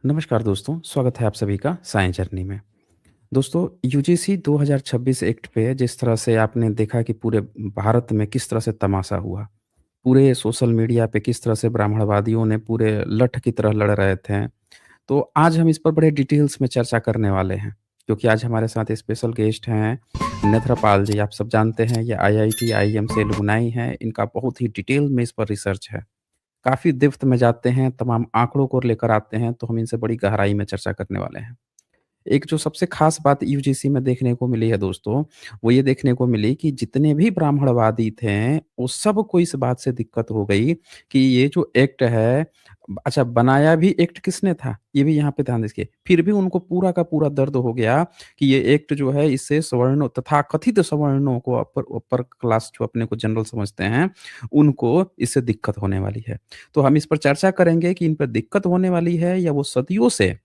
नमस्कार दोस्तों, स्वागत है आप सभी का साइंस जर्नी में। दोस्तों, यूजीसी 2026 एक्ट पे जिस तरह से आपने देखा कि पूरे भारत में किस तरह से तमाशा हुआ। पूरे सोशल मीडिया पे किस तरह से ब्राह्मणवादियों ने पूरे लठ की तरह लड़ रहे थे। तो आज हम इस पर बड़े डिटेल्स में चर्चा करने वाले हैं, क्योंकि आज हमारे साथ स्पेशल गेस्ट हैं नेत्रपाल जी। आप सब जानते हैं ये आईआईटी, आईएम से एलुमनाई हैं। इनका बहुत ही डिटेल में इस पर रिसर्च है। काफ़ी डेप्थ में जाते हैं, तमाम आँकड़ों को लेकर आते हैं, तो हम इनसे बड़ी गहराई में चर्चा करने वाले हैं। एक जो सबसे ख़ास बात यूजीसी में देखने को मिली है दोस्तों, वो ये देखने को मिली कि जितने भी ब्राह्मणवादी थे, वो सबको इस बात से दिक्कत हो गई कि ये जो एक्ट है अच्छा बनाया भी एक्ट किसने था? ये भी यहाँ पे ध्यान दीजिए। फिर भी उनको पूरा का पूरा दर्द हो गया कि ये एक्ट जो है इससे सवर्णों तथाकथित सवर्णों को अपर अपर क्लास जो अपने को जनरल समझते हैं, उनको इससे दिक्कत होने वाली है। तो हम इस पर चर्चा करेंगे कि इन पर दिक्कत होने वाली है या वो सदियों से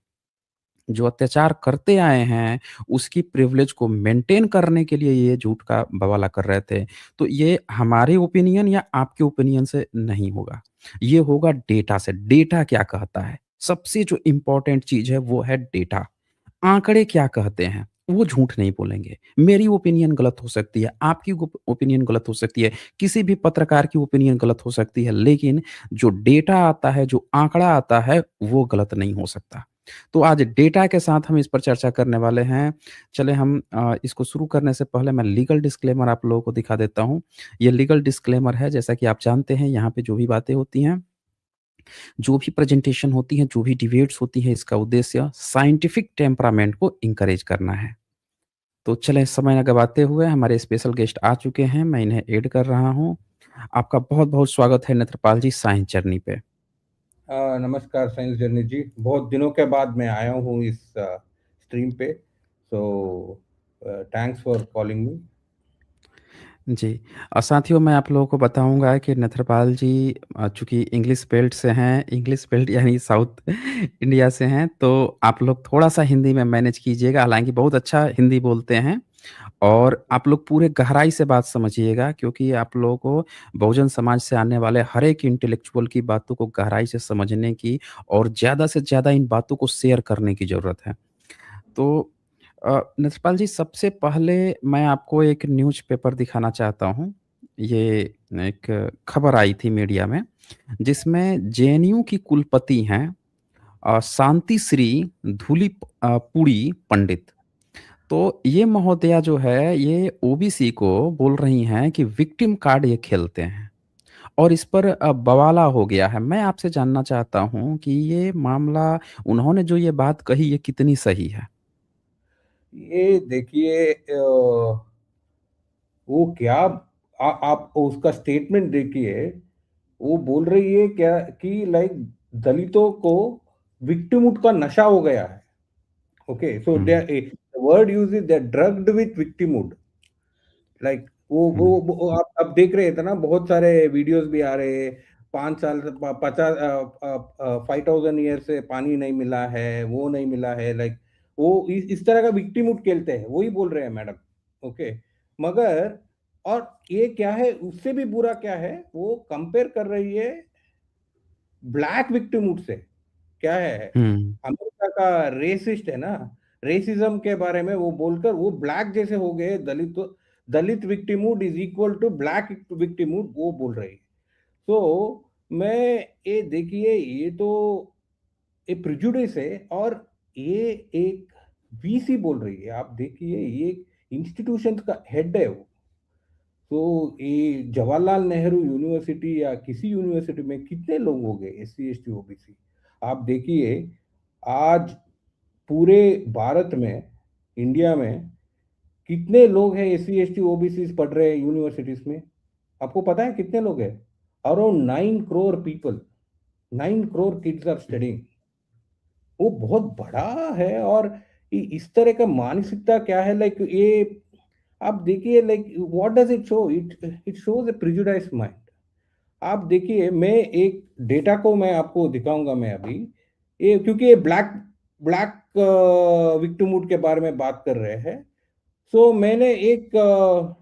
जो अत्याचार करते आए हैं, उसकी प्रिविलेज को मेंटेन करने के लिए ये झूठ का बवाला कर रहे थे। तो ये हमारे ओपिनियन या आपके ओपिनियन से नहीं होगा। ये होगा डेटा से। डेटा क्या कहता है? सबसे जो इम्पोर्टेंट चीज़ है वो है डेटा। आंकड़े क्या कहते हैं? वो झूठ नहीं बोलेंगे। मेरी ओपिनियन गलत हो सकती है, आपकी ओपिनियन गलत हो सकती है, किसी भी पत्रकार की ओपिनियन गलत हो सकती है, लेकिन जो डेटा आता है, जो आंकड़ा आता है, वो गलत नहीं हो सकता। तो आज डेटा के साथ हम इस पर चर्चा करने वाले हैं। चलें हम इसको शुरू करने से पहले मैं लीगल डिस्क्लेमर आप लोगों को दिखा देता हूँ। ये लीगल डिस्क्लेमर है, जैसा कि आप जानते हैं यहाँ पे जो भी बातें होती हैं, जो भी प्रेजेंटेशन होती है, जो भी डिबेट्स होती है, इसका उद्देश्य साइंटिफिक टेम्परामेंट को एनकरेज करना है। तो चलें समय ना गवाते हुए हमारे स्पेशल गेस्ट आ चुके हैं, मैं इन्हें ऐड कर रहा हूँ। आपका बहुत-बहुत स्वागत है नेत्रपाल जी साइंस जर्नी पे। नमस्कार साइंस जर्नी जी। बहुत दिनों के बाद मैं आया हूँ इस स्ट्रीम पे। So thanks for calling me. जी। साथियों मैं आप लोगों को बताऊँगा कि नेत्रपाल जी चूँकि इंग्लिश बेल्ट से हैं, इंग्लिश बेल्ट यानी साउथ इंडिया से हैं, तो आप लोग थोड़ा-सा हिंदी में मैनेज कीजिएगा। हालाँकि बहुत अच्छा हिंदी बोलते हैं और आप लोग पूरे गहराई से बात समझिएगा, क्योंकि आप लोगों को बहुजन समाज से आने वाले हर एक इंटेलेक्चुअल की बातों को गहराई से समझने की और ज़्यादा से ज़्यादा इन बातों को शेयर करने की ज़रूरत है। तो नटपाल जी, सबसे पहले मैं आपको एक न्यूज़पेपर दिखाना चाहता हूँ। ये एक खबर आई थी मीडिया में, जिसमें जेएनयू की कुलपति हैं शांति श्री पुड़ी पंडित। तो ये महोदया जो है, ये ओबीसी को बोल रही हैं कि विक्टिम कार्ड ये खेलते हैं और इस पर बवाला हो गया है। मैं आपसे जानना चाहता हूँ कि ये मामला, उन्होंने जो ये बात कही, ये कितनी सही है? ये देखिए, वो क्या आप उसका स्टेटमेंट देखिए। वो बोल रही है क्या कि लाइक दलितों को विक्टिमहुड का नशा हो गया है। Okay, so hmm, the word use is they drugged with victimhood. Like hmm, वो आप देख रहे थे ना, बहुत सारे वीडियोस भी आ रहे हैं। 5 साल से 50 5,000 ईयर से पानी नहीं मिला है, वो नहीं मिला है। लाइक वो इस तरह का विक्टिमहुड खेलते हैं, वही बोल रहे हैं मैडम। ओके, मगर और ये क्या है, उससे भी बुरा क्या है, वो कंपेयर कर रही है ब्लैक विक्टिमहुड से। क्या है, हुँ, अमेरिका का रेसिस्ट है ना, रेसिज्म के बारे में वो बोलकर वो ब्लैक जैसे हो गए। Dalit Dalit victimhood is equal to black victimhood, वो बोल रही है। तो मैं ये देखिए, ये तो एक प्रिजुडिस है। और ये एक वीसी बोल रही है। आप देखिए, ये इंस्टीट्यूशन का हेड है वो। तो ये जवाहरलाल नेहरू यूनिवर्सिटी या किसी यूनिवर्सिटी में कितने लोग हो गए S C S T OBC? आप देखिए, आज पूरे भारत में, इंडिया में कितने लोग हैं S C S T OBC पढ़ रहे हैं यूनिवर्सिटीज में? आपको पता है कितने लोग हैं? Around 9 crore people, 9 crore kids are hmm, studying. वो बहुत बड़ा है। और इस तरह का मानसिकता क्या है, लाइक ये आप देखिए, like what does it show? It shows A prejudice mind. आप देखिए, मैं एक डेटा को मैं आपको दिखाऊंगा मैं अभी। ये क्योंकि ये ब्लैक ब्लैक विक्टिमहुड के बारे में बात कर रहे हैं। सो मैंने एक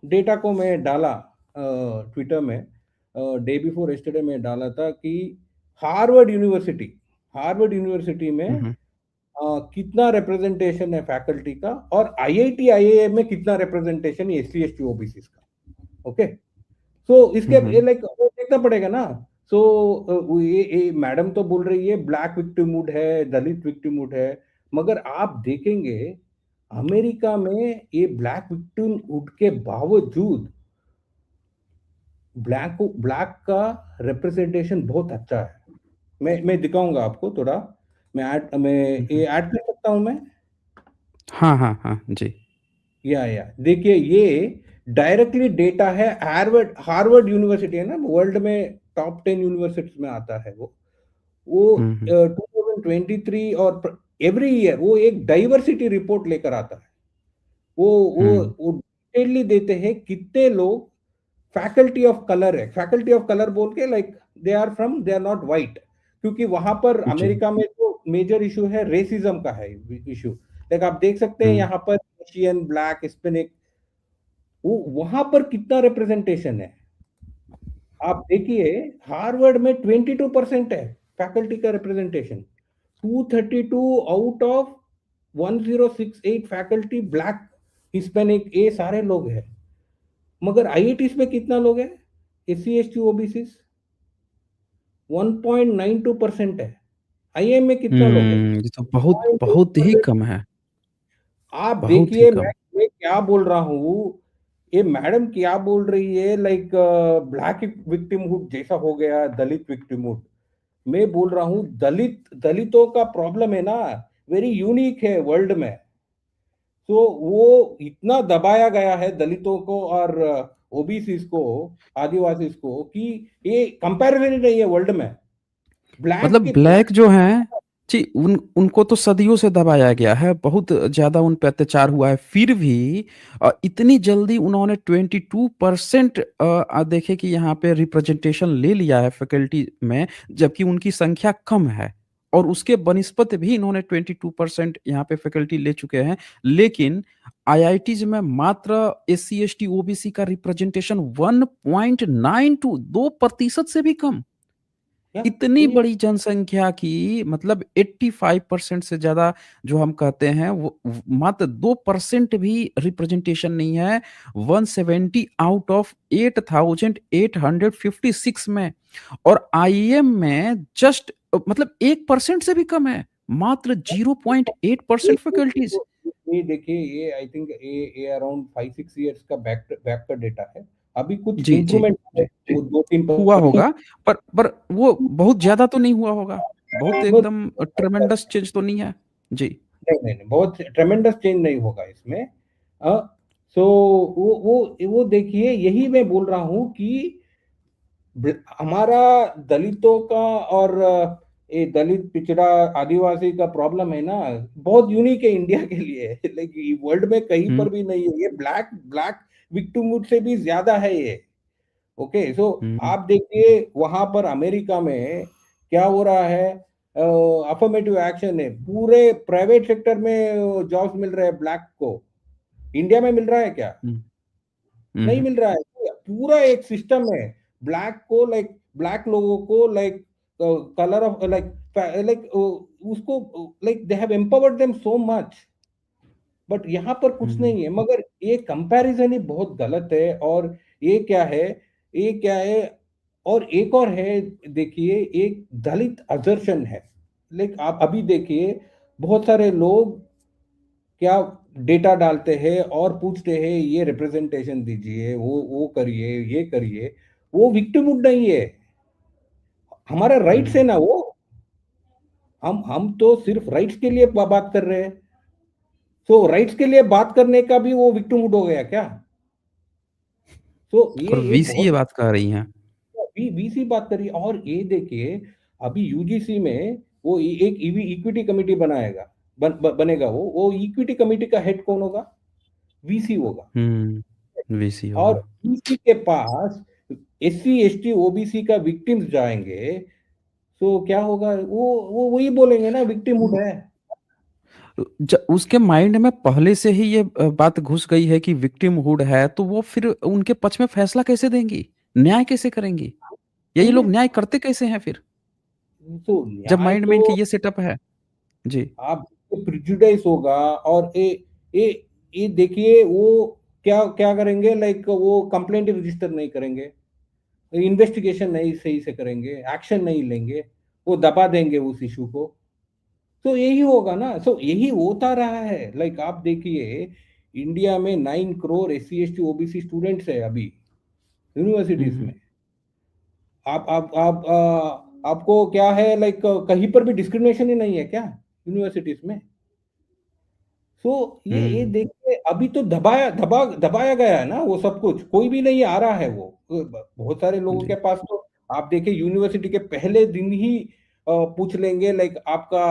डेटा को मैं डाला ट्विटर में, डे बिफोर यस्टरडे में डाला था कि हार्वर्ड यूनिवर्सिटी हार्वर्ड यूनिवर्सिटी में हुँ, हुँ, कितना रिप्रेजेंटेशन है फैकल्टी का, और आईआईटी आईआईएम में कितना रिप्रेजेंटेशन है एससी एसटी ओबीसी का। ओके, सो इसके हम्म, लाइक वो देखना पड़ेगा ना। सो ये मैडम तो बोल रही है ब्लैक विक्टिमहुड है, दलित विक्टिमहुड है, मगर आप देखेंगे अमेरिका में ये ब्लैक विक्टिमहुड के बावजूद ब्लैक का रिप्रेजेंटेशन बहुत अच्छा है। मैं दिखाऊंगा आपको थोड़ा। मैं हम्म। ये ऐड कर सकता हूं मैं। हाँ हाँ हाँ जी। या देखिए, ये डायरेक्टली डेटा है हार्वर्ड हार्वर्ड यूनिवर्सिटी है ना, वर्ल्ड में टॉप 10 यूनिवर्सिटीज में आता है वो हम्म। 2023 और एवरी ईयर वो एक डाइवर्सिटी रिपोर्ट लेकर आता है। वो वो हम्म। वो डिटेलली देते हैं कितने लोग फैकल्टी ऑफ कलर है। फैकल्टी ऑफ कलर बोल के like they are not white, क्योंकि वहां पर जी। अमेरिका में जो मेजर इशू है रेसिज्म का है इशू। लाइक आप देख सकते हैं हम्म। यहाँ पर एशियन, ब्लैक, हिस्पैनिक, वो वहां पर कितना रिप्रेजेंटेशन है आप देखिए। हार्वर्ड में 22% है फैकल्टी का representation. 232 out of 1068 faculty black, Hispanic, ये सारे लोग हैं। मगर आईआईटीज में कितना लोग हैं S C S T OBC? 1.92% है। आईएम में कितना लोग है? ये तो बहुत बहुत ही 0.2%। कम है। आप बहुत ही देखिए कम। मैं क्या बोल रहा हूँ, ये मैडम क्या बोल रही है लाइक ब्लैक विक्टिमहुड जैसा हो गया दलित विक्टिमहुड। मैं बोल रहा हूँ दलितों का प्रॉब्लम है ना, वेरी यूनिक है वर्ल्ड में। तो वो इतना दबाया गया है दलितों को और ओबीसी को, आदिवासी को, कि ये कंपैरिजन ही नहीं है वर्ल्ड में। ब्लैक मतलब के ब्लैक ब्लैक जो हैं जी, उनको तो सदियों से दबाया गया है, बहुत ज़्यादा उन पे अत्याचार हुआ है, फिर भी इतनी जल्दी उन्होंने 22% देखे कि यहाँ पे रिप्रेजेंटेशन ले लिया है फैकल्टी में, जबकि उनकी संख्या कम है। और उसके बनिस्बत भी इन्होंने 22% यहाँ पे फैकल्टी ले चुके हैं। लेकिन आईआईटीज़ में मात्र एससी, एसटी, ओबीसी का रिप्रेजेंटेशन 1.92 2% से भी कम। या इतनी ये बड़ी जनसंख्या की मतलब 85% से ज़्यादा जो हम कहते हैं वो मात्र 2% भी रिप्रेजेंटेशन नहीं है 170 आउट ऑफ 8856 में। और आईएम में जस्ट मतलब 1% से भी कम है, मात्र 0.8% फैकल्टीज। ये देखिए, ये आई थिंक ये अराउंड 5-6 इयर्स का बैक का डेटा है। अभी कुछ जी जी इंप्रूवमेंट है, जी। वो 2-3 हुआ परसेंट। होगा, पर वो बहुत ज्यादा तो नहीं हुआ होगा, बहुत एकदम ट्रेमेंडस चेंज तो नहीं है। जी। नहीं, बहुत ट्रेमेंडस चेंज नहीं होगा इसमें। सो वो देखिए, यही मैं बोल रहा हूँ कि हमारा दलितों का और ये दलित, पिछड़ा, आदिवासी का प्रॉब्लम है ना, बहुत यूनिक है इंडिया के लिए। लेकिन वर्ल्ड में कहीं हुँ, पर भी नहीं है। ये ब्लैक ब्लैक विक्टिमहुड से भी ज्यादा है ये। ओके, सो हुँ, आप देखिए वहां पर अमेरिका में क्या हो रहा है। अफर्मेटिव एक्शन है, पूरे प्राइवेट सेक्टर में जॉब्स मिल रहे हैं ब्लैक को। इंडिया में मिल रहा है क्या? हुँ, नहीं हुँ, मिल रहा है। पूरा एक सिस्टम है ब्लैक को, लाइक ब्लैक लोगों को, like colour of like like उसको, like they have empowered them so much. But यहाँ पर कुछ हुँ, नहीं है। मगर ये कंपैरिजन ही बहुत गलत है। और ये क्या है, ये क्या है, और एक और है, देखिए, एक दलित अजर्शन है। लाइक आप अभी देखिए, बहुत सारे लोग क्या डेटा डालते हैं और पूछते हैं ये रिप्रेजेंटेशन दीजिए, वो करिए, ये करिए। वो विक्टिमहुड नहीं है, हमारा राइट्स है हुँ। ना वो। हम तो सिर्फ राइट्स के लिए बात कर रहे हैं। सो राइट्स के लिए बात करने का भी वो विक्टिमहुड हो गया क्या? सो और ये वीसी ये बहुत बात कह रही हैं। वीसी बात करिए। और ये देखिए, अभी यूजीसी में वो एक इक्विटी कमेटी बनाएगा, बनेगा। वो इक्विटी कमेटी का हेड कौन होगा? वीसी होगा। हुँ, वीसी और होगा। वीसी के पास एससी एसटी ओबीसी का विक्टिम्स जाएंगे, तो क्या होगा? वो वही बोलेंगे ना, विक्टिमहुड है। उसके माइंड में पहले से ही ये बात घुस गई है कि विक्टिमहुड है, तो वो फिर उनके पक्ष में फैसला कैसे देंगी? न्याय कैसे करेंगी? या ये नहीं लोग है। न्याय करते कैसे हैं फिर? तो जब न्याय माइंड में तो इनके ये सेटअप है? जी। आप प्रिजुडाइस होगा। और ये देखिए वो क्या क्या करेंगे, लाइक वो कंप्लेंट रजिस्टर नहीं करेंगे, इन्वेस्टिगेशन नहीं सही से करेंगे, एक्शन नहीं लेंगे, वो दबा देंगे उस इशू को। तो यही होगा ना, सो यही होता रहा है। लाइक आप देखिए, इंडिया में 9 crore SC ST OBC students है अभी यूनिवर्सिटीज हुँ, में। आपको क्या है, लाइक कहीं पर भी डिस्क्रिमिनेशन ही नहीं है क्या यूनिवर्सिटीज में? सो ये हुँ, देखिए, अभी तो दबाया गया है ना वो सब कुछ, कोई भी नहीं आ रहा है वो। बहुत सारे लोगों के जी। पास तो आप देखिए यूनिवर्सिटी के पहले दिन ही पूछ लेंगे, लाइक आपका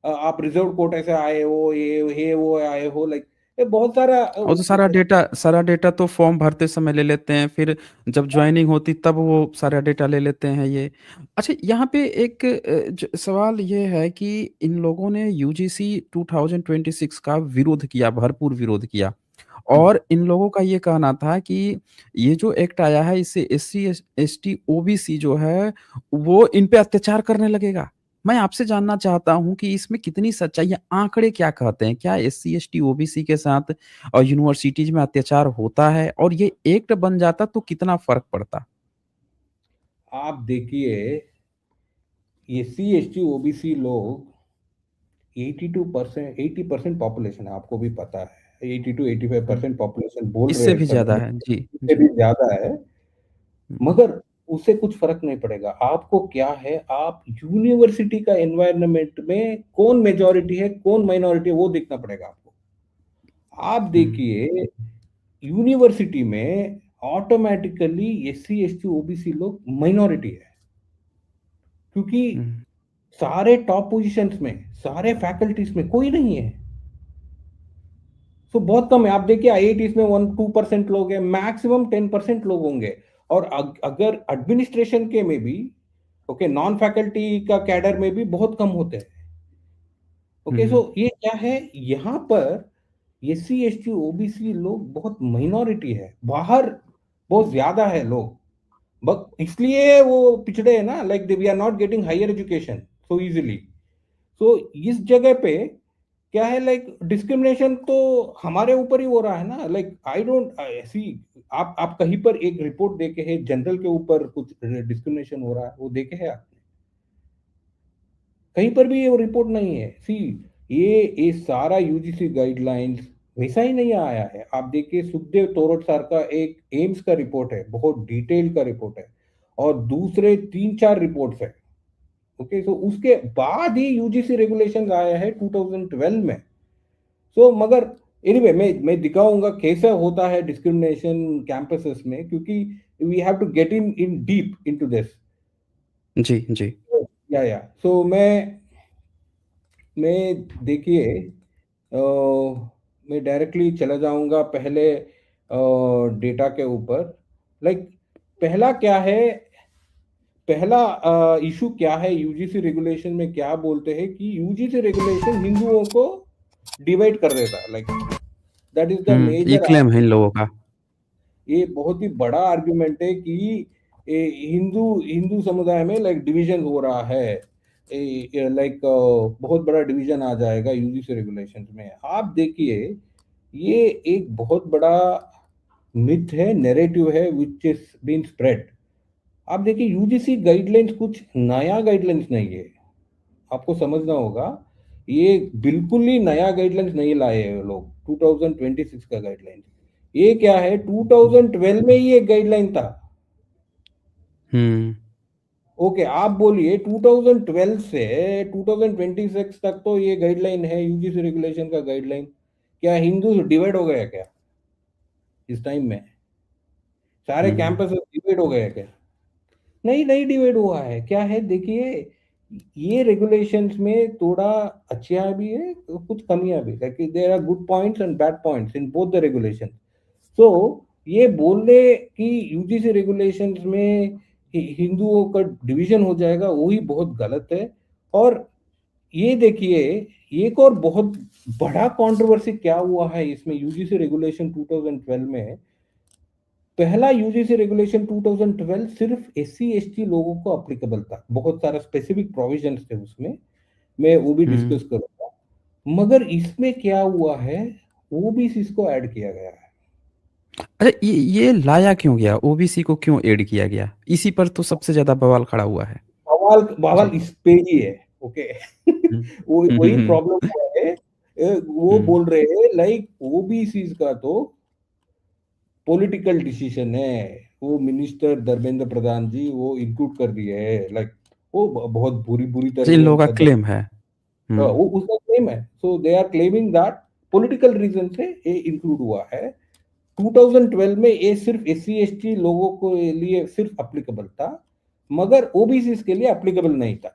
आप रिजर्व कोटे से आए हो, ये वो आए हो, लाइक ये बहुत सारा और तो सारा डेटा तो फॉर्म भरते समय ले लेते हैं, फिर जब जॉइनिंग होती तब वो सारा डेटा ले लेते हैं ये। अच्छा यहाँ पे एक ज सवाल ये है कि इन लोगों ने यूजीसी 2026 का विरोध किया, भरपूर विरोध किया और इन लोगों का ये कहना था कि ये जो एक्ट आया है इससे एससी, एसटी, ओबीसी जो है वो इन पे अत्याचार करने लगेगा। मैं आपसे जानना चाहता हूँ कि इसमें कितनी सच्चाई है? आंकड़े क्या कहते हैं? क्या एससी, एसटी, ओबीसी के साथ यूनिवर्सिटीज़ में अत्याचार होता है? और ये एक्ट बन जाता तो कितना फ़र्क पड़ता? आप देखिए, SC ST OBC लोग 82%, 80% पॉपुलेशन है, आपको भी पता है। 82 हुँ, 85% पॉपुलेशन बोल रहे इससे हैं भी सब, ज़्यादा है। जी, इससे जी। भी ज्यादा है। हुँ, मगर उससे कुछ फर्क नहीं पड़ेगा। आपको क्या है, आप यूनिवर्सिटी का एनवायरनमेंट में कौन मेजॉरिटी है कौन माइनॉरिटी है वो देखना पड़ेगा आपको। आप हुँ, देखिए, यूनिवर्सिटी में ऑटोमेटिकली SC ST OBC लोग माइनॉरिटी है, क्योंकि हुँ, सारे टॉप पोजीशंस में, सारे फैकल्टीज में कोई नहीं है। तो बहुत कम है। आप देखिए IITs में 1-2% लोग हैं, मैक्सिमम 10% लोग होंगे। और अगर एडमिनिस्ट्रेशन के में भी, ओके, नॉन फैकल्टी का कैडर में भी बहुत कम होते हैं। ओके, सो हुँ, ये क्या है, यहाँ पर SC ST OBC लोग बहुत माइनॉरिटी है, बाहर बहुत ज्यादा है लोग। बट इसलिए वो पिछड़े है ना, like we are not getting higher education so easily. तो इस जगह पे क्या है, लाइक डिस्क्रिमिनेशन तो हमारे ऊपर ही हो रहा है ना। लाइक आई डोंट सी, आप कहीं पर एक रिपोर्ट देखे है जनरल के ऊपर कुछ डिस्क्रिमिनेशन हो रहा है, वो देखे है आप? कहीं पर भी ये रिपोर्ट नहीं है। सी, ये सारा UGC गाइडलाइंस वैसा ही नहीं आया है। आप देखिए, सुखदेव तोरट सर का एक एम्स का रिपोर्ट है, बहुत डिटेल का रिपोर्ट है, और दूसरे 3-4 रिपोर्ट्स है। ओके, सो उसके बाद ही UGC रेगुलेशन आया है 2012 में। सो मगर एनीवे, मैं दिखाऊंगा कैसा होता है डिस्क्रिमिनेशन कैंपसेस में, क्योंकि we have to get in deep into this. जी, जी। या सो मैं देखिए, मैं डायरेक्टली चला जाऊंगा पहले डेटा के ऊपर। लाइक पहला क्या है, पहला इशू क्या है, UGC रेगुलेशन में क्या बोलते हैं कि UGC रेगुलेशन हिंदुओं को डिवाइड कर देता है, लाइक दैट इज द ये मेजर। क्लेम है इन लोगों का। ये बहुत ही बड़ा आर्गुमेंट है कि हिंदू हिंदू समुदाय में लाइक डिवीजन हो रहा है, लाइक बहुत बड़ा डिवीजन आ जाएगा UGC रेगुलेशंस में। आप देखिए, ये एक बहुत बड़ा मिथ है, नैरेटिव है विच इज बीन स्प्रेड। आप देखिए, UGC गाइडलाइंस कुछ नया गाइडलाइंस नहीं है, आपको समझना होगा। ये बिल्कुल ही नया गाइडलाइंस नहीं लाए हैं लोग, 2026 का गाइडलाइंस। ये क्या है, 2012 में ही एक गाइडलाइन था। हुँ, ओके, आप बोलिए 2012 से 2026 तक तो ये गाइडलाइन है, UGC रेगुलेशन का गाइडलाइन। क्या हिंदू डिवाइड हो गया क्या इस टाइम में? सारे हुँ, कैंपस डिवाइड हो गए क्या? नहीं, नहीं डिवाइड हुआ है। क्या है देखिए, ये रेगुलेशंस में थोड़ा अच्छियां भी है, कुछ कमियां भी, like there are good points and bad points in both the regulation. So ये बोलने कि UGC रेगुलेशंस में हिंदुओं का डिवीजन हो जाएगा, वही बहुत गलत है। और ये देखिए, एक और बहुत बड़ा कंट्रोवर्सी क्या हुआ है इसमें, UGC रेगुलेशन 2012 में। पहला UGC रेगुलेशन 2012 सिर्फ SC ST लोगों को अप्लीकेबल था, बहुत सारा स्पेसिफिक प्रोविजंस थे उसमें, मैं वो भी हुँ, डिस्कस करूंगा। मगर इसमें क्या हुआ है, ओबीसी को ऐड किया गया है। अच्छा, ये लाया क्यों गया? ओबीसी को क्यों ऐड किया गया? इसी पर तो सबसे ज्यादा बवाल खड़ा हुआ है। बवाल बवाल जी। इस पे ही है। ओके। हम्म वो हम्म वही हम्म प्रॉब्लम हुआ है। वो हम्म बोल रहे हैं लाइक ओबीसी का तो पॉलिटिकल डिसीजन है। वो मिनिस्टर धर्मेंद्र प्रधान जी वो इंक्लूड कर दिए है, लाइक वो बहुत बुरी बुरी जी, तरह इन से लोगों उनका का क्लेम है। हम्म वो उसका क्लेम है। So they are claiming that political reason से ये इंक्लूड हुआ है। 2012 में ये सिर्फ एससी एसटी लोगों के लिए सिर्फ अप्लीकेबल था, मगर ओबीसी के लिए अप्लीकेबल नहीं था।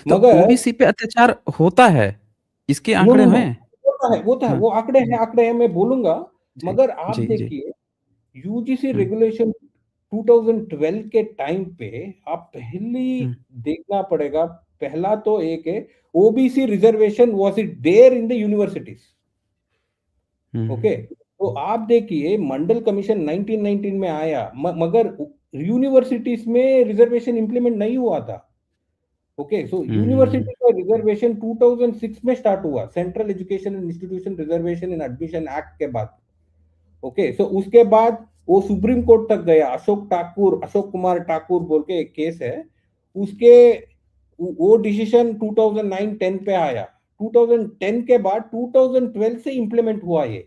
तो मगर ओबीसी पे अत्याचार होता है, इसके नो आंकड़े नो नो, हैं। होता है, हाँ। वो आंकड़े हैं मैं बोलूंगा। जी मगर आप जी जी। देखिए यूजीसी हम्म रेगुलेशन 2012 के टाइम पे आप पहली हम्म देखना पड़ेगा। पहला तो एक है, OBC reservation was it there in the universities. Hmm okay. तो आप देखिए मंडल कमीशन 1919 में आया, मगर यूनिवर्सिटीज में रिजर्वेशन इंप्लीमेंट नहीं हुआ था। ओके। सो हम्म यूनिवर्सिटी का रिजर्वेशन 2006 में स्टार्ट हुआ, सेंट्रल एजुकेशन इंस्टीट्यूशन रिजर्वेशन इन एडमिशन एक्ट के बाद। ओके। सो उसके बाद वो सुप्रीम कोर्ट तक गया, अशोक कुमार ठाकुर बोल के एक केस है उसके। वो डिसीजन 2009-10 पे आया। 2010 के बाद 2012 से इंप्लीमेंट हुआ ये।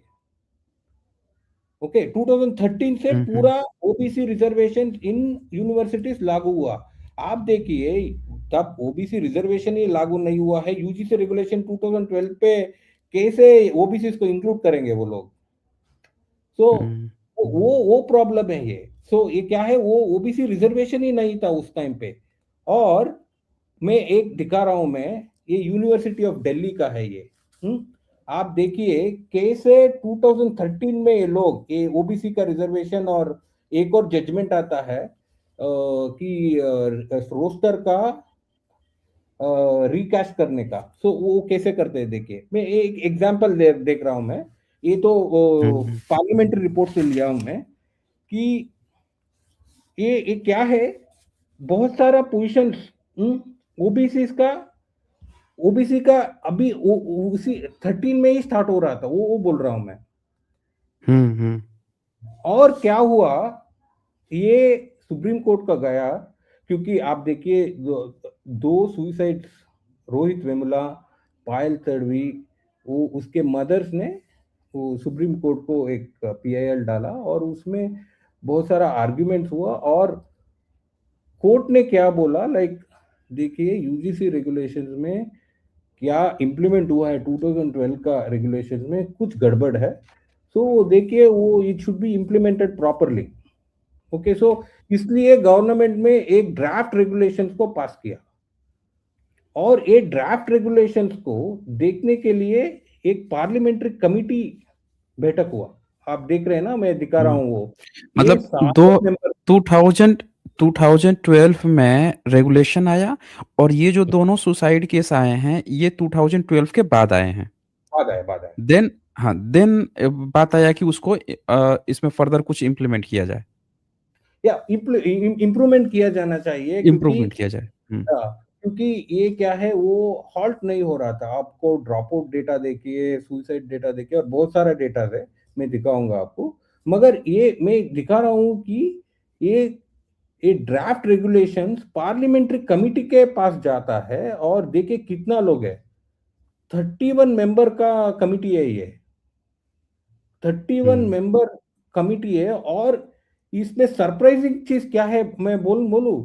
ओके। 2013 से हम्म पूरा ओबीसी रिजर्वेशन इन यूनिवर्सिटीज लागू हुआ। आप देखिए तब ओबीसी रिजर्वेशन ही लागू नहीं हुआ है, यूजीसी रेगुलेशन 2012 पे कैसे ओबीसी को इंक्लूड करेंगे वो लोग? सो हम्म वो प्रॉब्लम है ये। सो ये क्या है, वो ओबीसी रिजर्वेशन ही नहीं था उस टाइम पे। और मैं एक दिखा रहा हूं मैं, ये यूनिवर्सिटी ऑफ दिल्ली का है ये। आप देखिए कैसे 2013 में ये लोग ये ओबीसी का रिजर्वेशन और एक और जजमेंट आता है कि रोस्टर का रिकास्ट करने का। सो वो कैसे करते हैं देखिए, मैं एक एग्जांपल देख रहा हूं मैं। ये तो हम्म पार्लियामेंट्री रिपोर्ट से लिया हूं मैं कि ये क्या है। बहुत सारा पोजिशंस ओबीसी का ओबीसी का अभी उसी 13 में ही स्टार्ट हो रहा था, वो बोल रहा हूं मैं। हम्म। और क्या हुआ, ये सुप्रीम कोर्ट का गया, क्योंकि आप देखिए दो सुइसाइड, रोहित वेमुला, पायल तड़वी, वो उसके मदर्स ने वो सुप्रीम कोर्ट को एक पीआईएल डाला और उसमें बहुत सारा आर्ग्यूमेंट हुआ। और कोर्ट ने क्या बोला, लाइक देखिए यूजीसी रेगुलेशंस में क्या इंप्लीमेंट हुआ है 2012 का रेगुलेशन में कुछ गड़बड़ है। सो देखिए वो it should be implemented properly. Okay. So इसलिए गवर्नमेंट में एक ड्राफ्ट रेगुलेशंस को पास किया, और ये ड्राफ्ट रेगुलेशंस को देखने के लिए एक पार्लियामेंट्री कमिटी बैठक हुआ। आप देख रहे हैं ना, मैं दिखा रहा हम्म। हूं वो, ये मतलब सारे मेंबर। 2000 2012 में रेगुलेशन आया, और ये जो दोनों सुसाइड केस आए हैं ये 2012 के बाद आए हैं। बाद आए। देन, हाँ, देन बात आया कि उसको इसमें फर्दर कुछ इम्प्लीमेंट किया जाए, या इम्प्रूवमेंट किया जाना चाहिए, क्योंकि इम्प्रूवमेंट किया जाए। हाँ, क्योंकि ये क्या है, वो हॉल्ट नहीं हो रहा था। आपको ड्रॉप आउट डेटा देखिए, सुसाइड डेटा देखिए, और बहुत सारा डेटा है, मैं दिखाऊंगा आपको। मगर ये मैं दिखा रहा हूं कि ये ये ड्राफ्ट रेगुलेशंस पार्लियामेंट्री कमिटी के पास जाता है, और देखिए कितना लोग है, 31 मेंबर का कमिटी है ये। 31 हम्म मेंबर कमिटी है। और इसमें सरप्राइजिंग चीज क्या है, मैं बोलूं,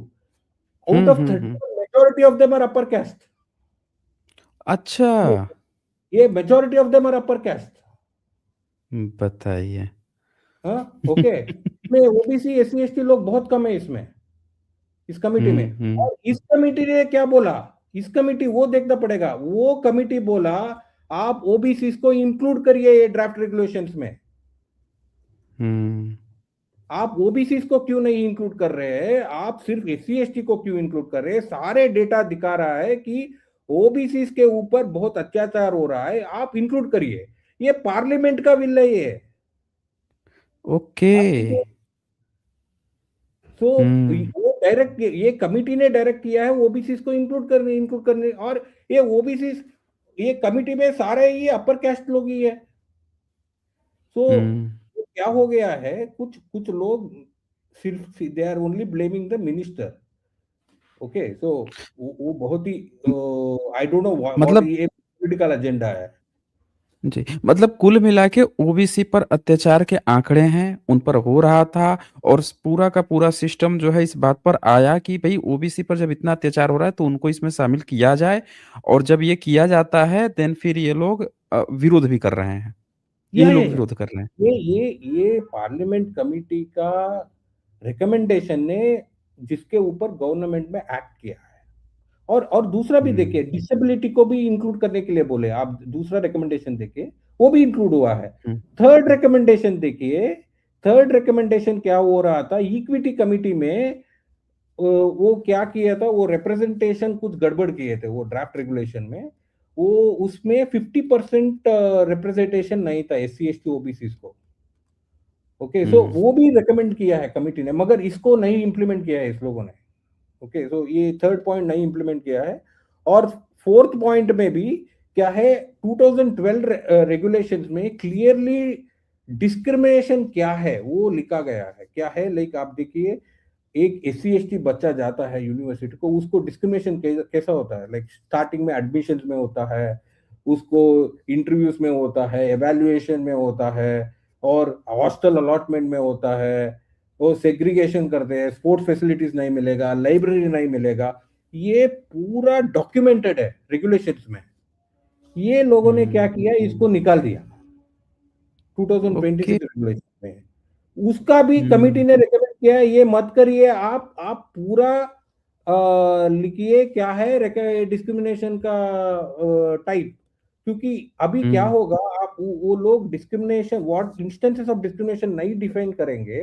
out of hmm. 30 majority of them are upper caste. अच्छा। ये majority of them are upper caste. बताइए। हाँ। ओके। इसमें ओबीसी एससी एसटी लोग बहुत कम है इसमें, इस कमिटी में। हम्म। और इस कमिटी ने क्या बोला, इस कमिटी वो देखना पड़ेगा, वो कमिटी बोला आप ओबीसी को इंक्लूड करिए ये ड्राफ्ट रेगुलेशंस में। हम्म आप ओबीसी को क्यों नहीं इंक्लूड कर रहे हैं, आप सिर्फ एससी एसटी को क्यों इंक्लूड कर रहे हैं? सारे डेटा दिखा रहा है कि ओबीसी के ऊपर बहुत अत्याचार हो रहा है, आप इंक्लूड करिए। ये पार्लियामेंट का विल है ये। ओके। आप देखिए, तो हम्म वो डायरेक्ट, ये कमिटी ने डायरेक्ट किया है ओबीसी को इंक्लूड करने। और ये ओबीसी ये कमिटी में सारे ये अपर कास्ट लोग ही है। सो हम्म क्या हो गया है, कुछ कुछ लोग सिर्फ they are only blaming the minister. Okay, so वो बहुत ही आई डोंट नो व्हाट मतलब ये पॉलिटिकल एजेंडा है। जी, मतलब कुल मिला के ओबीसी पर अत्याचार के आंकड़े हैं, उन पर हो रहा था और पूरा का पूरा सिस्टम जो है इस बात पर आया कि भाई ओबीसी पर जब इतना अत्याचार हो रहा है तो उनको इसमें शामिल किया जाए, और जब ये किया जाता है देन फिर ये लोग विरोध भी कर रहे हैं, या यही या लोग या विरोध कर रहे हैं। ये पार्लियामेंट कमिटी का रिकमेंडेशन ने जिसके ऊपर गवर्नमेंट में एक्ट किया है। और दूसरा भी हम्म देखिए, डिसेबिलिटी को भी इंक्लूड करने के लिए बोले आप, दूसरा रिकमेंडेशन देखिए, वो भी इंक्लूड हुआ है। हम्म थर्ड रिकमेंडेशन देखिए, थर्ड रिकमेंडेशन क्या हो रहा था इक्विटी कमिटी में, वो क्या किया था, वो रिप्रेजेंटेशन कुछ गड़बड़ किए थे वो ड्राफ्ट रेगुलेशन में। वो उसमें 50% रिप्रेजेंटेशन नहीं था S C S T OBC को। ओके, सो हम्म वो भी रिकमेंड किया है कमिटी ने, मगर इसको नहीं इंप्लीमेंट किया है इस लोगों ने। ओके, सो ये थर्ड पॉइंट नहीं इंप्लीमेंट किया है। और फोर्थ पॉइंट में भी क्या है, 2012 रेगुलेशंस में क्लियरली डिस्क्रिमिनेशन क्या है वो लिखा गया है। क्या है, लाइक आप देखिए, एक एस सी एस टी बच्चा जाता है यूनिवर्सिटी को, उसको डिस्क्रिमिनेशन कैसा होता है, लाइक स्टार्टिंग में एडमिशन में होता है, उसको इंटरव्यूज में होता है, एवेल्युएशन में होता है, और हॉस्टल अलॉटमेंट में होता है, वो सेग्रीगेशन करते हैं, स्पोर्ट्स फैसिलिटीज नहीं मिलेगा, लाइब्रेरी नहीं मिलेगा। ये पूरा डॉक्यूमेंटेड है रेगुलेशंस में। ये लोगों ने क्या हम्म किया, इसको निकाल दिया ओके 2026 रेगुलेशन में। उसका भी कमिटी हम्म ने रिकमेंड किया है, ये मत करिए आप पूरा लिखिए क्या है डिस्क्रिमिनेशन का टाइप। क्योंकि अभी क्या हम्म होगा, आप वो लोग discrimination what instances of discrimination नहीं डिफाइन करेंगे,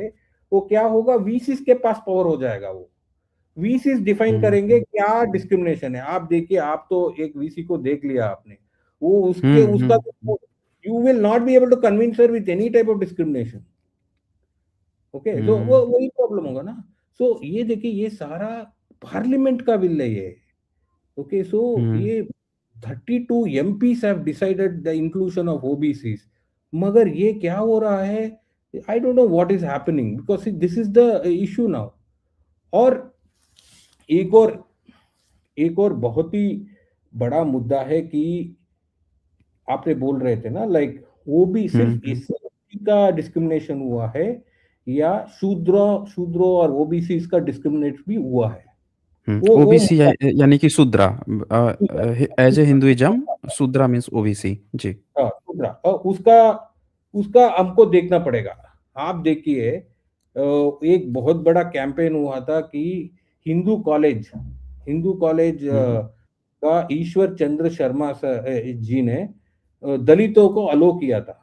वो क्या होगा, वीसीस के पास पावर हो जाएगा। वो वीसीस डिफाइन करेंगे हम्म क्या डिस्क्रिमिनेशन है। आप देखिए, आप तो एक वीसी को देख लिया आपने, वो उसके उसका hmm you will not be able to convince her with any type of discrimination. Okay, so वो हम्म वही प्रॉब्लम होगा ना। सो ये देखिए, ये सारा पार्लियामेंट का बिल है ये। ओके, सो हम्म ये 32 MPs have decided the inclusion of OBCs, मगर ये क्या हो रहा है, आई don't know what is happening, because this is the issue now. और एक और एक और बहुत ही बड़ा मुद्दा है कि आपने बोल रहे थे ना, लाइक वो भी सिर्फ हम्म एससी का डिस्क्रिमिनेशन हुआ है, या शूद्रों शूद्रों और ओबीसी का डिस्क्रिमिनेट भी हुआ है। वो ओबीसी मुद्दा यानी कि शूद्रा, शूद्र एज ए शूद्र हिंदुइज्म शूद्रा मीन्स ओबीसी जी। हाँ, शूद्र, और उसका उसका हमको देखना पड़ेगा। आप देखिए, एक बहुत बड़ा कैंपेन हुआ था कि हिंदू कॉलेज हिंदू कॉलेज हम्म का ईश्वर चंद्र शर्मा जी ने दलितों को अलो किया था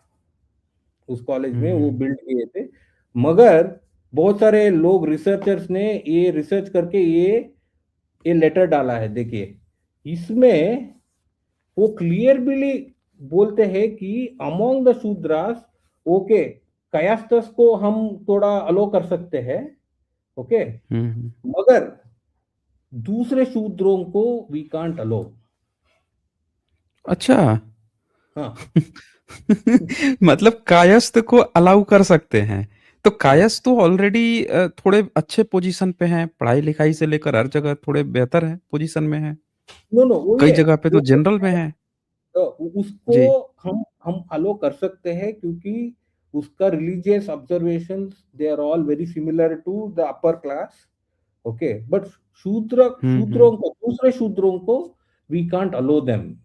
उस कॉलेज में, वो हम्म बिल्ड किए थे। मगर बहुत सारे लोग रिसर्चर्स ने ये रिसर्च करके ये लेटर डाला है, देखिए इसमें वो क्लियरली बोलते हैं कि अमोंग द शूद्रास, ओके, कयास्तस को हम थोड़ा अलो कर सकते हैं, ओके, हम्म मगर दूसरे शूद्रों को वी कांट अलो। अच्छा। हाँ, मतलब कायस्थ को अलाउ कर सकते हैं, तो हाँ, कायस्थ तो ऑलरेडी थोड़े अच्छे पोजीशन पे हैं, पढ़ाई लिखाई से लेकर हर जगह थोड़े बेहतर है पोजीशन में है, नो नो वही कई है, जगह पे तो वो जनरल में है। तो उसको जी। हम अलो कर सकते हैं, क्योंकि उसका religious observations they are all very similar to the upper class. Okay, but शूद्रों हम्म को, दूसरे शूद्रों को वी कांट अलो देम।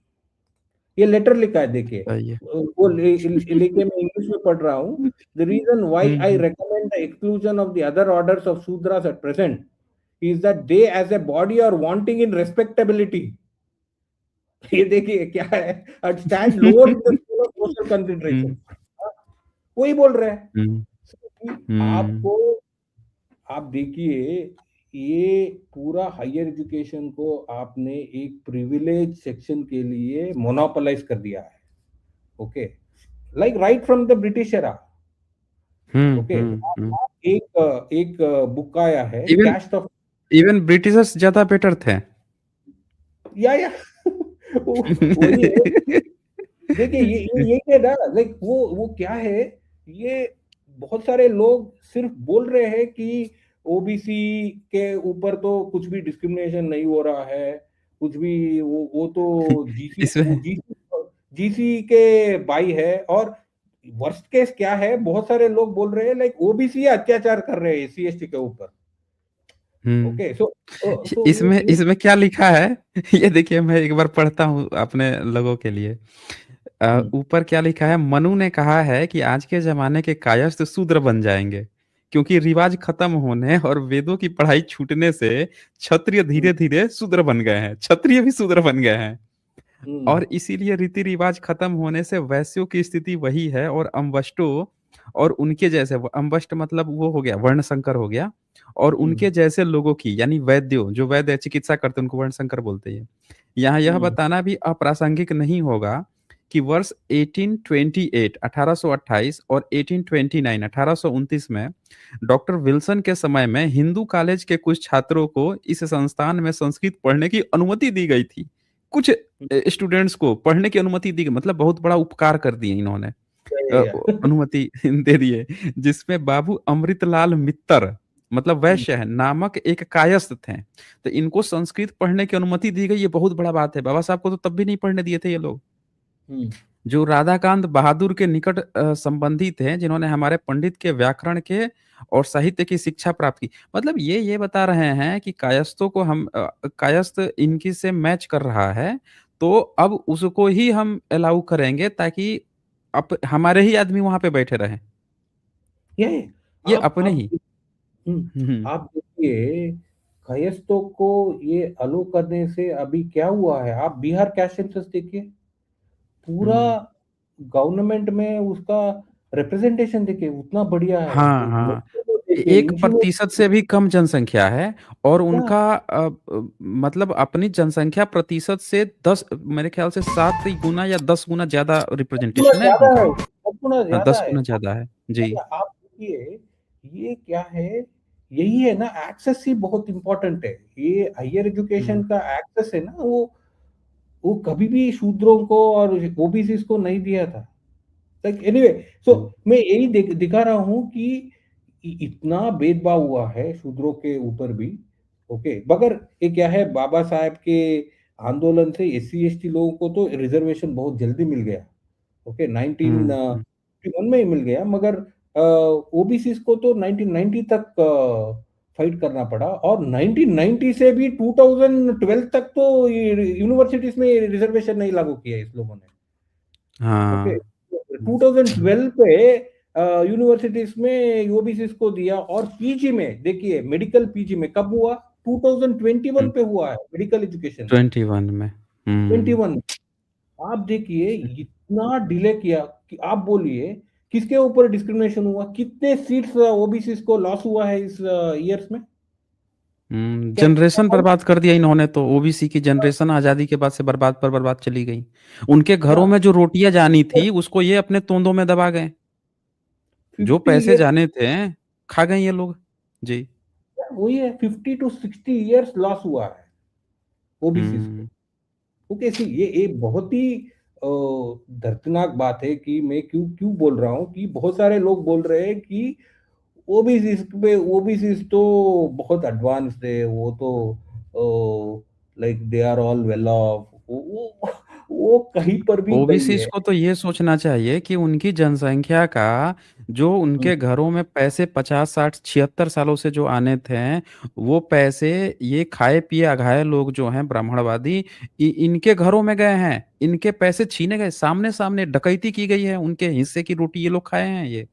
ये लेटर लिखा है, देखिए सही है। वो लेके मैं इंग्लिश में पढ़ रहा हूँ। The reason why I hmm recommend the exclusion of the other orders of Shudras at present is that they as a body are wanting in respectability। ये देखिए क्या है, and stand lower in the scale of social consideration। हम्म वही बोल रहे हैं हम्म कि हम्म आपको, आप देखिए, ये पूरा हायर एजुकेशन को आपने एक प्रिविलेज सेक्शन के लिए मोनोपोलाइज कर दिया है। Okay, like right from the British era. Okay, hmm. एक एक बुक आया है, even caste of, even Britishers ज्यादा बेटर थे। या वही है। देखिए ये क्या ना, लाइक वो क्या है, ये बहुत सारे लोग सिर्फ बोल रहे हैं कि ओबीसी के ऊपर तो कुछ भी डिस्क्रिमिनेशन नहीं हो रहा है, कुछ भी वो तो जीसी वो इसमें जीसी जीसी के भाई है। और वर्स्ट केस क्या है, बहुत सारे लोग बोल रहे हैं लाइक ओबीसी अत्याचार कर रहे हैं एससी एसटी के ऊपर। हुँ। ओके, सो सो इसमें इसमें क्या लिखा है ये देखिए मैं एक बार पढ़ता हूँ अपने लोगों के लिए। हम्म, ऊपर क्या लिखा है, मनु ने कहा है कि आज के ज़माने के कायस्थ शूद्र बन जाएँगे, क्योंकि रिवाज खत्म होने और वेदों की पढ़ाई छूटने से क्षत्रिय हम्म, धीरे-धीरे शूद्र बन गए हैं। क्षत्रिय भी शूद्र बन गए हैं। हम्म, और इसीलिए रीति-रिवाज खत्म होने से वैश्यों की स्थिति वही है और अम्बष्टों और उनके जैसे व अम्बष्ट मतलब वो हो गया वर्णशंकर हो गया और हम्म, उनके जैसे लोगों की यानी वैद्यों जो वैद्य चिकित्सा करते हैं उनको वर्णशंकर बोलते हैं। यहाँ यह हम्म, बताना भी अप्रासंगिक नहीं होगा कि वर्ष 1828 1828 और 1829 1829 में डॉक्टर विल्सन के समय में हिंदू कॉलेज के कुछ छात्रों को इस संस्थान में संस्कृत पढ़ने की अनुमति दी गई थी। कुछ स्टूडेंट्स को पढ़ने की अनुमति दी गई मतलब बहुत बड़ा उपकार कर दिए इन्होंने। या अनुमति दे दिए जिसमें बाबू अमृतलाल मित्तर मतलब वैश्य है नामक एक कायस्थ थे। तो इनको संस्कृत पढ़ने की अनुमति दी गई ये बहुत बड़ा बात है। बाबा साहब को तो तब भी नहीं पढ़ने दिए थे ये लोग। हम्म, जो राधाकांत बहादुर के निकट संबंधी थे जिन्होंने हमारे पंडित के व्याकरण के और साहित्य की शिक्षा प्राप्त की। मतलब ये बता रहे हैं कि कायस्थों को कायस्थ इनकी से मैच कर रहा है, तो अब उसको ही हम अलाउ करेंगे ताकि हमारे ही आदमी वहाँ पे बैठे रहें। ये ये आप अपने आप ही। हम्म, हुँ, हुँ, आप देखिए, कायस्थों को ये अलो करने से अभी क्या हुआ है, आप बिहार कैस्ट सेंसस देखिए, पूरा हुँ। गवर्नमेंट में उसका रिप्रेजेंटेशन देखिए उतना बढ़िया है, हाँ, हाँ। लड़कों को देखिए 1% से भी कम जनसंख्या है और क्या उनका मतलब अपनी जनसंख्या प्रतिशत से 10 मेरे ख्याल से 7 गुना या 10 गुना ज़्यादा गुना रिप्रेजेंटेशन है ज्यादा उनका। है, 10 गुना हाँ, ज्यादा 10 है। गुना ज़्यादा है। जी। आप देखिए, ये क्या है, यही है ना, एक्सेस ही बहुत इंपॉर्टेंट है। ये हायर एजुकेशन हुँ, का एक्सेस है ना, वो कभी भी शूद्रों को और ओबीसी को नहीं दिया था। लाइक एनीवे, सो हुँ, मैं यही दिखा रहा हूँ कि इतना भेदभाव हुआ है शूद्रों के ऊपर भी। ओके, मगर ये क्या है, बाबा साहेब के आंदोलन से एससी एसटी लोगों को तो रिजर्वेशन बहुत जल्दी मिल गया। ओके, हुँ, हुँ। 1951 में ही मिल गया, मगर ओबीसी को तो 1990 तक फाइट करना पड़ा। और 1990 से भी 2012 तक तो यूनिवर्सिटीज में रिजर्वेशन नहीं लागू किया इस लोगों ने। ओके, हाँ। हुँ, 2012 पे यूनिवर्सिटीज में ओबीसी को दिया। और पीजी में देखिए, मेडिकल पीजी में कब हुआ, 2021 हुँ। पे हुआ है मेडिकल एजुकेशन, 21 में। हुँ। 21। आप देखिए, इतना डिले किया कि आप बोलिए किसके ऊपर डिस्क्रिमिनेशन हुआ, कितने सीट्स ओबीसी को लॉस हुआ है इस ईयर्स में, क्या जनरेशन बर्बाद कर दिया इन्होंने तो, ओबीसी की जनरेशन आज़ादी के बाद से बर्बाद पर बर्बाद चली गई। उनके घरों क्या में जो रोटियाँ जानी थी, उसको ये अपने तोंदों में दबा गए। जो 50 पैसे ईयर्स, जाने थे, खा गए ये लोग। जी। वही है, 50 to 60 ईयर्स लॉस हुआ है ओबीसी को। हुँ। ओके, सी ये बहुत ही दर्दनाक बात है कि मैं क्यों क्यों बोल रहा हूँ कि बहुत सारे लोग बोल रहे हैं कि ओबीसी तो बहुत एडवांस्ड है, वो तो like they are all well off, वो कहीं पर भी नहीं ओबीसीज़ है। को तो ये सोचना चाहिए कि उनकी जनसंख्या का जो हम्म, उनके घरों में पैसे 50, 60, 76 सालों से जो आने थे, वो पैसे ये खाए-पिए अघाए लोग जो हैं ब्राह्मणवादी इनके घरों में गए हैं। इनके पैसे छीने गए, सामने-सामने डकैती की गई है, उनके हिस्से की रोटी ये लोग खाए हैं ये।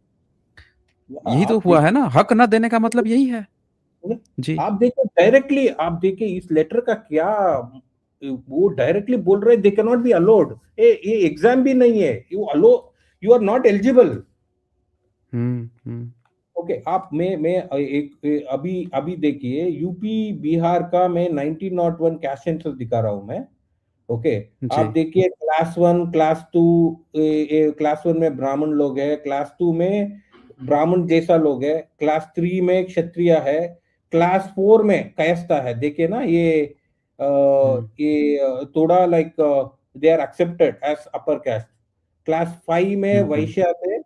यही तो आप हुआ है देखिए, ना, हक ना देने का मतलब यही है। जी। आप देखिए डायरेक्टली, आप देखिए इस लेटर का क्या, वो डायरेक्टली बोल रहे they can not be allowed, ये एग्जाम भी नहीं है, you are not eligible. Hmm, hmm. Okay, आप मैं अभी अभी देखिए, यूपी बिहार का मैं 1901 कैश सेंसस दिखा रहा हूं मैं। ओके, आप जी, देखिए class one, class two, class one में ब्राह्मण लोग है, क्लास टू में ब्राह्मण जैसा लोग है, क्लास थ्री में क्षत्रिय है, क्लास फोर में कायस्था है। देखिए ना, ये ये थोड़ा like they are accepted as upper caste. Class 5 में हम्म वैश्य थे,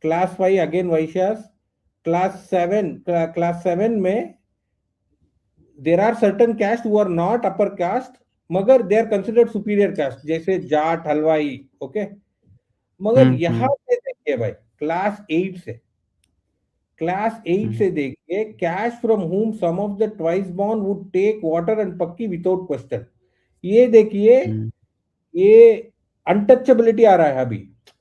क्लास 5 अगेन वैश्यास, क्लास 7 में there are certain caste who are not upper caste, मगर they are considered superior caste, जैसे जाट, हलवाई। ओके, मगर यहां हम्म से देखिए भाई, क्लास 8 हम्म से देखिए, caste from whom some of the twice born would take water and pakki without question. ये देखिए, हम्म ये अनटचेबिलिटी आ रहा है अभी,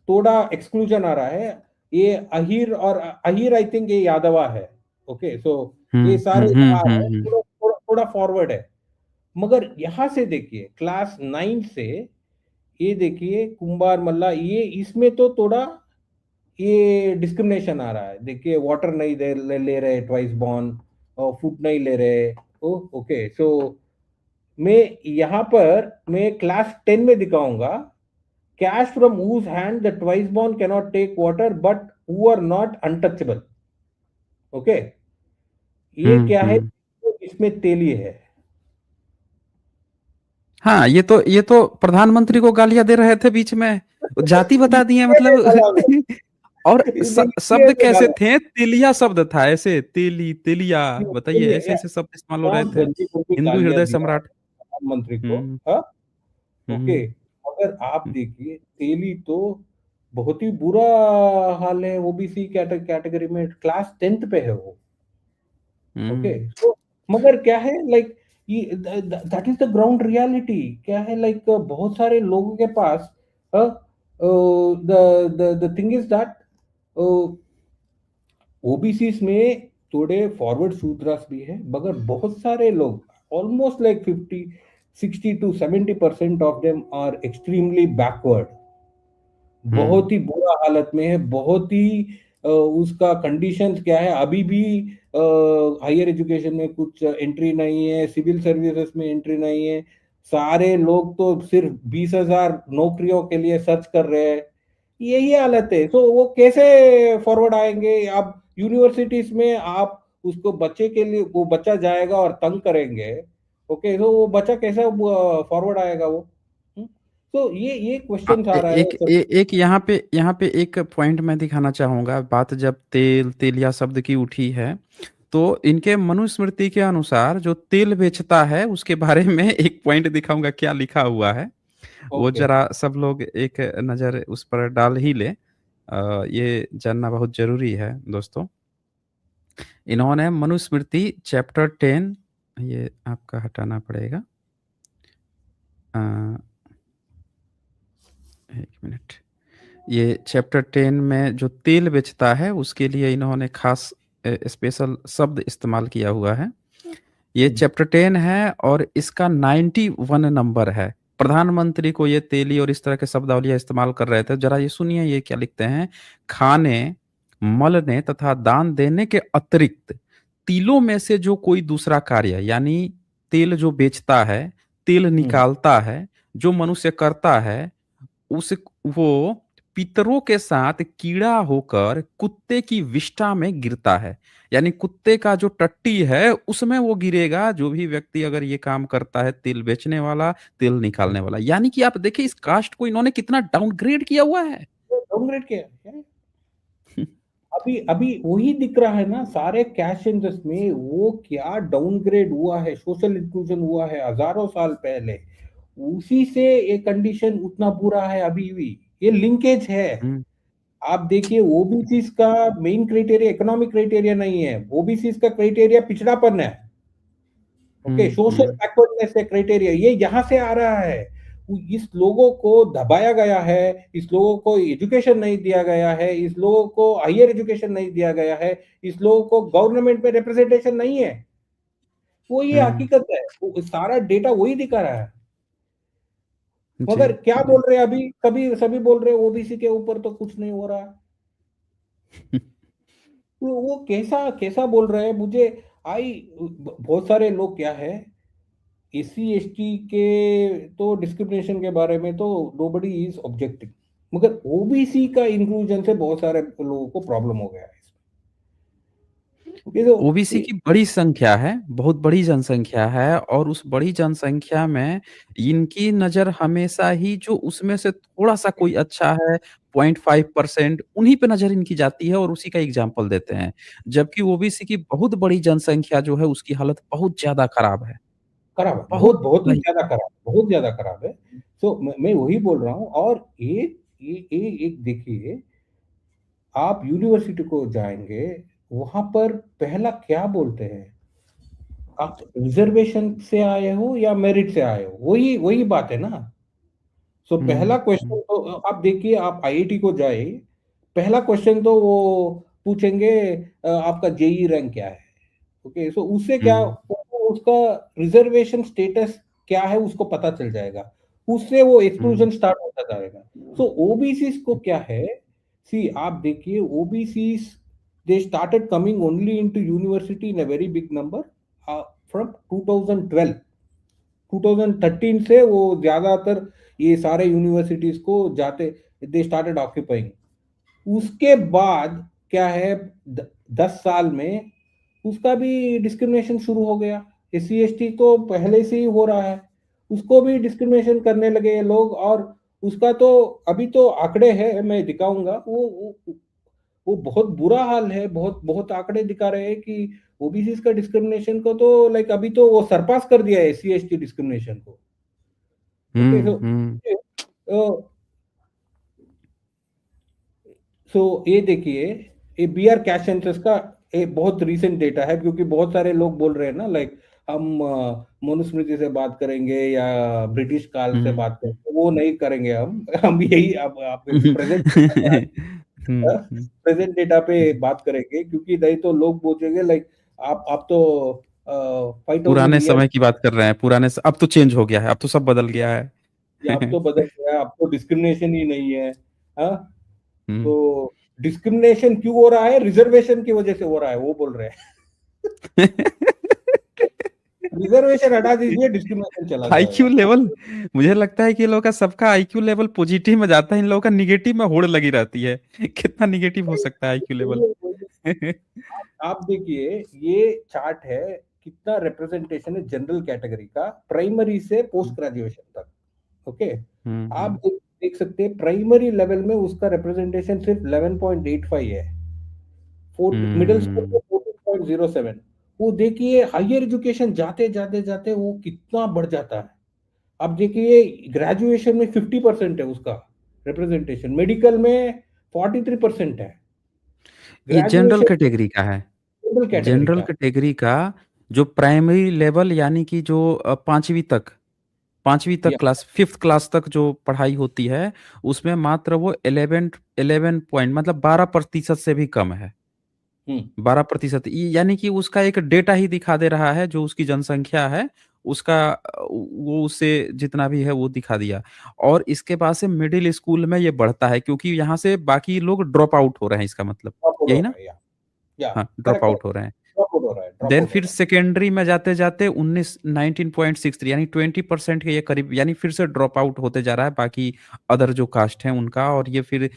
थोड़ा एक्सक्लूजन आ रहा है। ये अहीर, और अहीर आई थिंक ये यादवा है। ओके, सो ये सारे यहाँ है, हम्म। थोड़ा थोड़ा थोड़ा फॉरवर्ड है। मगर यहां से देखिए क्लास 9 से, ये देखिए कुंभार मल्ला, ये इसमें तो थोड़ा ये डिस्क्रिमिनेशन आ रहा है। देखिए वाटर नहीं ले रहे ट्वाइस बॉर्न, और फूड नहीं ले रहे। ओ ओके, सो मैं यहाँ पर मैं क्लास 10 में दिखाऊंगा, cash from whose hand the twice born cannot take water but who are not untouchable। Okay, ये क्या है, हम्म। इसमें तेली है। हाँ, ये तो प्रधानमंत्री को गालियां दे रहे थे बीच में, जाति बता दिए इसलिए मैं मतलब। गाला में, और इसलिए शब्द मैं कैसे गाला थे, तेलिया शब्द था, ऐसे तेली तेलिया, में, बताइए इसलिए ऐसे ऐसे शब्द इस्तेमाल हो रहे बहुत थे। गंदी गंदी हिंदू गालियां हृदय दिया है सम्राट। प्रधानमंत्री को। हम्म हाँ, ओके, हम्म अगर आप देखिए तेली तो बहुत ही बुरा हाल है, ओबीसी कैटेगरी में क्लास 10th पे है वो। ओके, हम्म सो मगर क्या है like, that is the ground reality. क्या है लाइक, बहुत सारे लोगों के पास the thing is that OBC में थोड़े फॉरवर्ड शूद्रास भी है, मगर बहुत सारे लोग, almost like 50, 60 to 70% of them are extremely backward, hmm बहुत ही बुरा हालत में है, बहुत ही उसका कंडीशंस क्या है अभी भी। हायर एजुकेशन में कुछ एंट्री नहीं है, सिविल सर्विसेज में एंट्री नहीं है, सारे लोग तो सिर्फ 20,000 नौकरियों के लिए सर्च कर रहे हैं। यही हालत है, तो वो कैसे फॉरवर्ड आएंगे? आप यूनिवर्सिटीज में आप उसको बच्चे के लिए, वो बच्चा जाएगा और तंग करेंगे। ओके, तो वो बच्चा कैसा फॉरवर्ड आएगा वो? तो ये क्वेश्चन आ रहा है सब। एक यहाँ पे एक पॉइंट मैं दिखाना चाहूंगा। बात जब तेल तेलिया शब्द की उठी है, तो इनके मनुस्मृति के अनुसार जो तेल बेचता है उसके बारे में एक पॉइंट दिखाऊंगा, क्या लिखा हुआ है वो ओके, जरा सब लोग एक नजर उस पर डाल ही ले। ये जानना बहुत जरूरी है दोस्तों। इन्होंने मनुस्मृति चैप्टर 10, ये आपका हटाना पड़ेगा, अ, एक मिनट। ये चैप्टर 10 में जो तेल बेचता है उसके लिए इन्होंने खास स्पेशल शब्द इस्तेमाल किया हुआ है। ये चैप्टर 10 है और इसका 91 नंबर है। प्रधानमंत्री को ये तेली और इस तरह के शब्दावलियां इस्तेमाल कर रहे थे, जरा ये सुनिए ये क्या लिखते हैं। खाने, मलने तथा दान देने के अतिरिक्त तिलों में से जो कोई दूसरा कार्य, यानी तेल जो बेचता है, तेल निकालता है, जो मनुष्य करता है, उस वो पितरों के साथ कीड़ा होकर कुत्ते की विष्ठा में गिरता है। यानी कुत्ते का जो टट्टी है उसमें वो गिरेगा, जो भी व्यक्ति अगर ये काम करता है, तेल बेचने वाला, तेल निकालने वाला। यानी कि आप देखिए इस कास्ट को इन्होंने कितना डाउनग्रेड किया हुआ है। डाउनग्रेड किया है। अभी अभी वही दिख रहा है ना, सारे कैश सेंसस में वो क्या डाउनग्रेड हुआ है, सोशल इंक्लूजन हुआ है हजारों साल पहले, उसी से ये कंडीशन उतना बुरा है अभी भी। ये लिंकेज है। हम्म आप देखिए, ओबीसी का मेन क्राइटेरिया इकोनॉमिक क्राइटेरिया नहीं है, ओबीसी का क्राइटेरिया पिछड़ापन है। ओके, सोशल हम्म बैकवर्डनेस है क्राइटेरिया, ये यहां से आ रहा है। इस लोगों को दबाया गया है, इस लोगों को एजुकेशन नहीं दिया गया है, इस लोगों को हायर एजुकेशन नहीं दिया गया है, इस लोगों को गवर्नमेंट में रिप्रेजेंटेशन नहीं है। वो ये हम्म, हकीकत है, वो सारा डेटा वही दिखा रहा है। जी मगर क्या जी। बोल रहे हैं अभी, कभी सभी बोल रहे हैं ओबीसी के ऊपर तो कुछ नहीं हो रहा। वो कैसा कैसा बोल रहे हैं मुझे। आई बहुत सारे लोग क्या है, एससी एसटी के तो डिस्क्रिमिनेशन के बारे में तो नोबडी इज ऑब्जेक्टिंग, मगर ओबीसी का इंक्लूजन से बहुत सारे लोगों को प्रॉब्लम हो गया है। ओके तो ओबीसी की बड़ी संख्या है, बहुत बड़ी जनसंख्या है और उस बड़ी जनसंख्या में इनकी नज़र हमेशा ही जो उसमें से थोड़ा-सा कोई अच्छा है, 0.5% उन्हीं पे नज़र इनकी जाती है और उसी का एग्ज़ाम्पल देते हैं। जबकि ओबीसी की बहुत बड़ी जनसंख्या जो है उसकी हालत बहुत ज़्यादा खराब है, खराब है, बहुत बहुत ही ज़्यादा ही ज़्यादा खराब, बहुत ज़्यादा खराब है। तो मैं वही बोल रहा हूँ। और ये एक देखिए, आप यूनिवर्सिटी को जाएँगे, वहाँ पर पहला क्या बोलते हैं, आप रिज़र्वेशन से आए हो या मेरिट से आए हो? वही वही बात है ना। सो पहला हुँ, क्वेश्चन हुँ, तो आप देखिए, आप आईआईटी को जाए, पहला क्वेश्चन तो वो पूछेंगे आपका जेईई रैंक क्या है? ओके, सो उससे क्या, हुँ, उसको उसका रिजर्वेशन स्टेटस क्या है उसको पता चल जाएगा। उससे वो हुँ, एक्सक्लूजन स्टार्ट होता जाएगा। सो ओबीसीज़ को क्या है, सी आप देखिए, OBCs they started coming only into university in a very big number from 2012। 2013 से वो ज़्यादातर ये सारे यूनिवर्सिटीज़ को जाते, दे स्टार्टेड ऑक्यूपाइंग। उसके बाद क्या है, 10 साल में उसका भी डिस्क्रिमिनेशन शुरू हो गया। एस सी एस टी तो पहले से ही हो रहा है, उसको भी डिस्क्रिमिनेशन करने लगे ये लोग। और उसका तो अभी तो आंकड़े हैं, मैं दिखाऊंगा, वो बहुत बुरा हाल है। बहुत बहुत आंकड़े दिखा रहे हैं कि ओबीसी का डिस्क्रिमिनेशन को तो लाइक अभी तो वो सरपास कर दिया है S C S T discrimination को। ओके, हुँ, हुँ, सो ये देखिए, ये बी आर कैश सेंसस का एक बहुत रीसेंट डेटा है, क्योंकि बहुत सारे लोग बोल रहे हैं ना, लाइक हम मनुस्मृति से बात करेंगे या ब्रिटिश काल से हुँ। बात करेंगे, वो नहीं करेंगे हम। हम यही अब आप प्रेजेंट हुँ, हुँ। प्रेजेंट डेटा पे जी। बात करेंगे, क्योंकि नहीं तो लोग पूछेंगे लाइक आप तो 5000 पुराने ईयर, समय की बात कर रहे हैं, पुराने स अब तो चेंज हो गया है, अब तो सब बदल गया है। या अब तो बदल गया, अब तो डिस्क्रिमिनेशन ही नहीं है। हाँ, हुँ। तो डिस्क्रिमिनेशन क्यों हो रहा है, रिजर्वेशन की वजह से हो रहा है, वो बोल रहे हैं। रिजर्वेशन हटा दीजिए, डिस्क्रिमिनेशन चला आईक्यू जाएगा। लेवल मुझे लगता है कि इन लोगों का सबका आईक्यू लेवल पॉजिटिव में जाता है, इन लोगों का नेगेटिव में होड़ लगी रहती है। कितना नेगेटिव हो सकता है आईक्यू लेवल? आप देखिए, ये चार्ट है, कितना रिप्रेजेंटेशन है जनरल कैटेगरी का, प्राइमरी से पोस्ट ग्रेजुएशन तक। ओके, हुँ, आप हुँ। देख सकते हैं प्राइमरी लेवल में उसका रिप्रेजेंटेशन सिर्फ 11.85 है। फोर्थ मिडिल स्कूल में हुँ। 14.07। वो देखिए हायर एजुकेशन जाते जाते जाते वो कितना बढ़ जाता है। अब देखिए ग्रेजुएशन में 50% है उसका रिप्रेजेंटेशन, मेडिकल में 43% है, ये जनरल ग्रेजुएशन कैटेगरी का है। जनरल कैटेगरी जनरल का। कैटेगरी का जो प्राइमरी लेवल यानी कि जो 5वीं तक या क्लास 5th क्लास तक जो पढ़ाई होती है, उसमें मात्र वो 11 पॉइंट मतलब 12% से भी कम है। हम्म 12% यानी कि उसका एक डेटा ही दिखा दे रहा है जो उसकी जनसंख्या है उसका वो उससे जितना भी है वो दिखा दिया और इसके बाद से मिडिल स्कूल में ये बढ़ता है क्योंकि यहाँ से बाकी लोग ड्रॉप आउट हो रहे हैं इसका मतलब ड्रॉप आउट हो यही रहा ना? है। या हाँ, ड्रॉप करेक्ट आउट करेक्ट, हो रहे हैं। ड्रॉप आउट हो रहा है, ड्रॉप देन आउट हो फिर रहा है। सेकेंडरी में जाते-जाते 19 यानी 20% के ये करीब यानी फिर से ड्रॉप आउट होते जा रहा है बाकी अदर जो कास्ट हैं उनका और ये फिर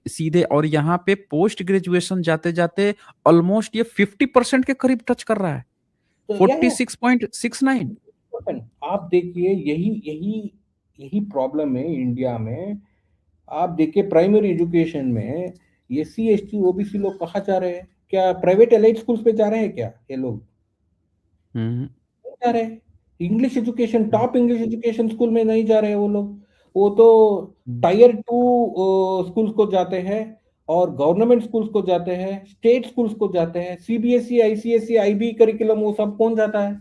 सीधे और यहाँ पे पोस्ट ग्रेजुएशन जाते-जाते ऑलमोस्ट ये 50% के करीब टच कर रहा है। तो या 46.69 आप देखिए, यही यही यही प्रॉब्लम है इंडिया में। आप देखिए प्राइमरी एजुकेशन में ये सी एस टी ओबीसी लोग कहाँ जा रहे हैं? क्या प्राइवेट एलाइड स्कूल्स पे जा रहे हैं क्या ये लोग? हुँ, नहीं जा रहे। इंग्लिश एजुकेशन, हुँ, टॉप इंग्लिश एजुकेशन स्कूल में नहीं जा रहे हैं वो लोग। वो तो हुँ, टायर टू स्कूल्स को जाते हैं, और गवर्नमेंट स्कूल्स को जाते हैं, स्टेट स्कूल्स को जाते हैं, सीबीएसई आईसीएसई आईबी करिकुलम वो सब कौन जाता है?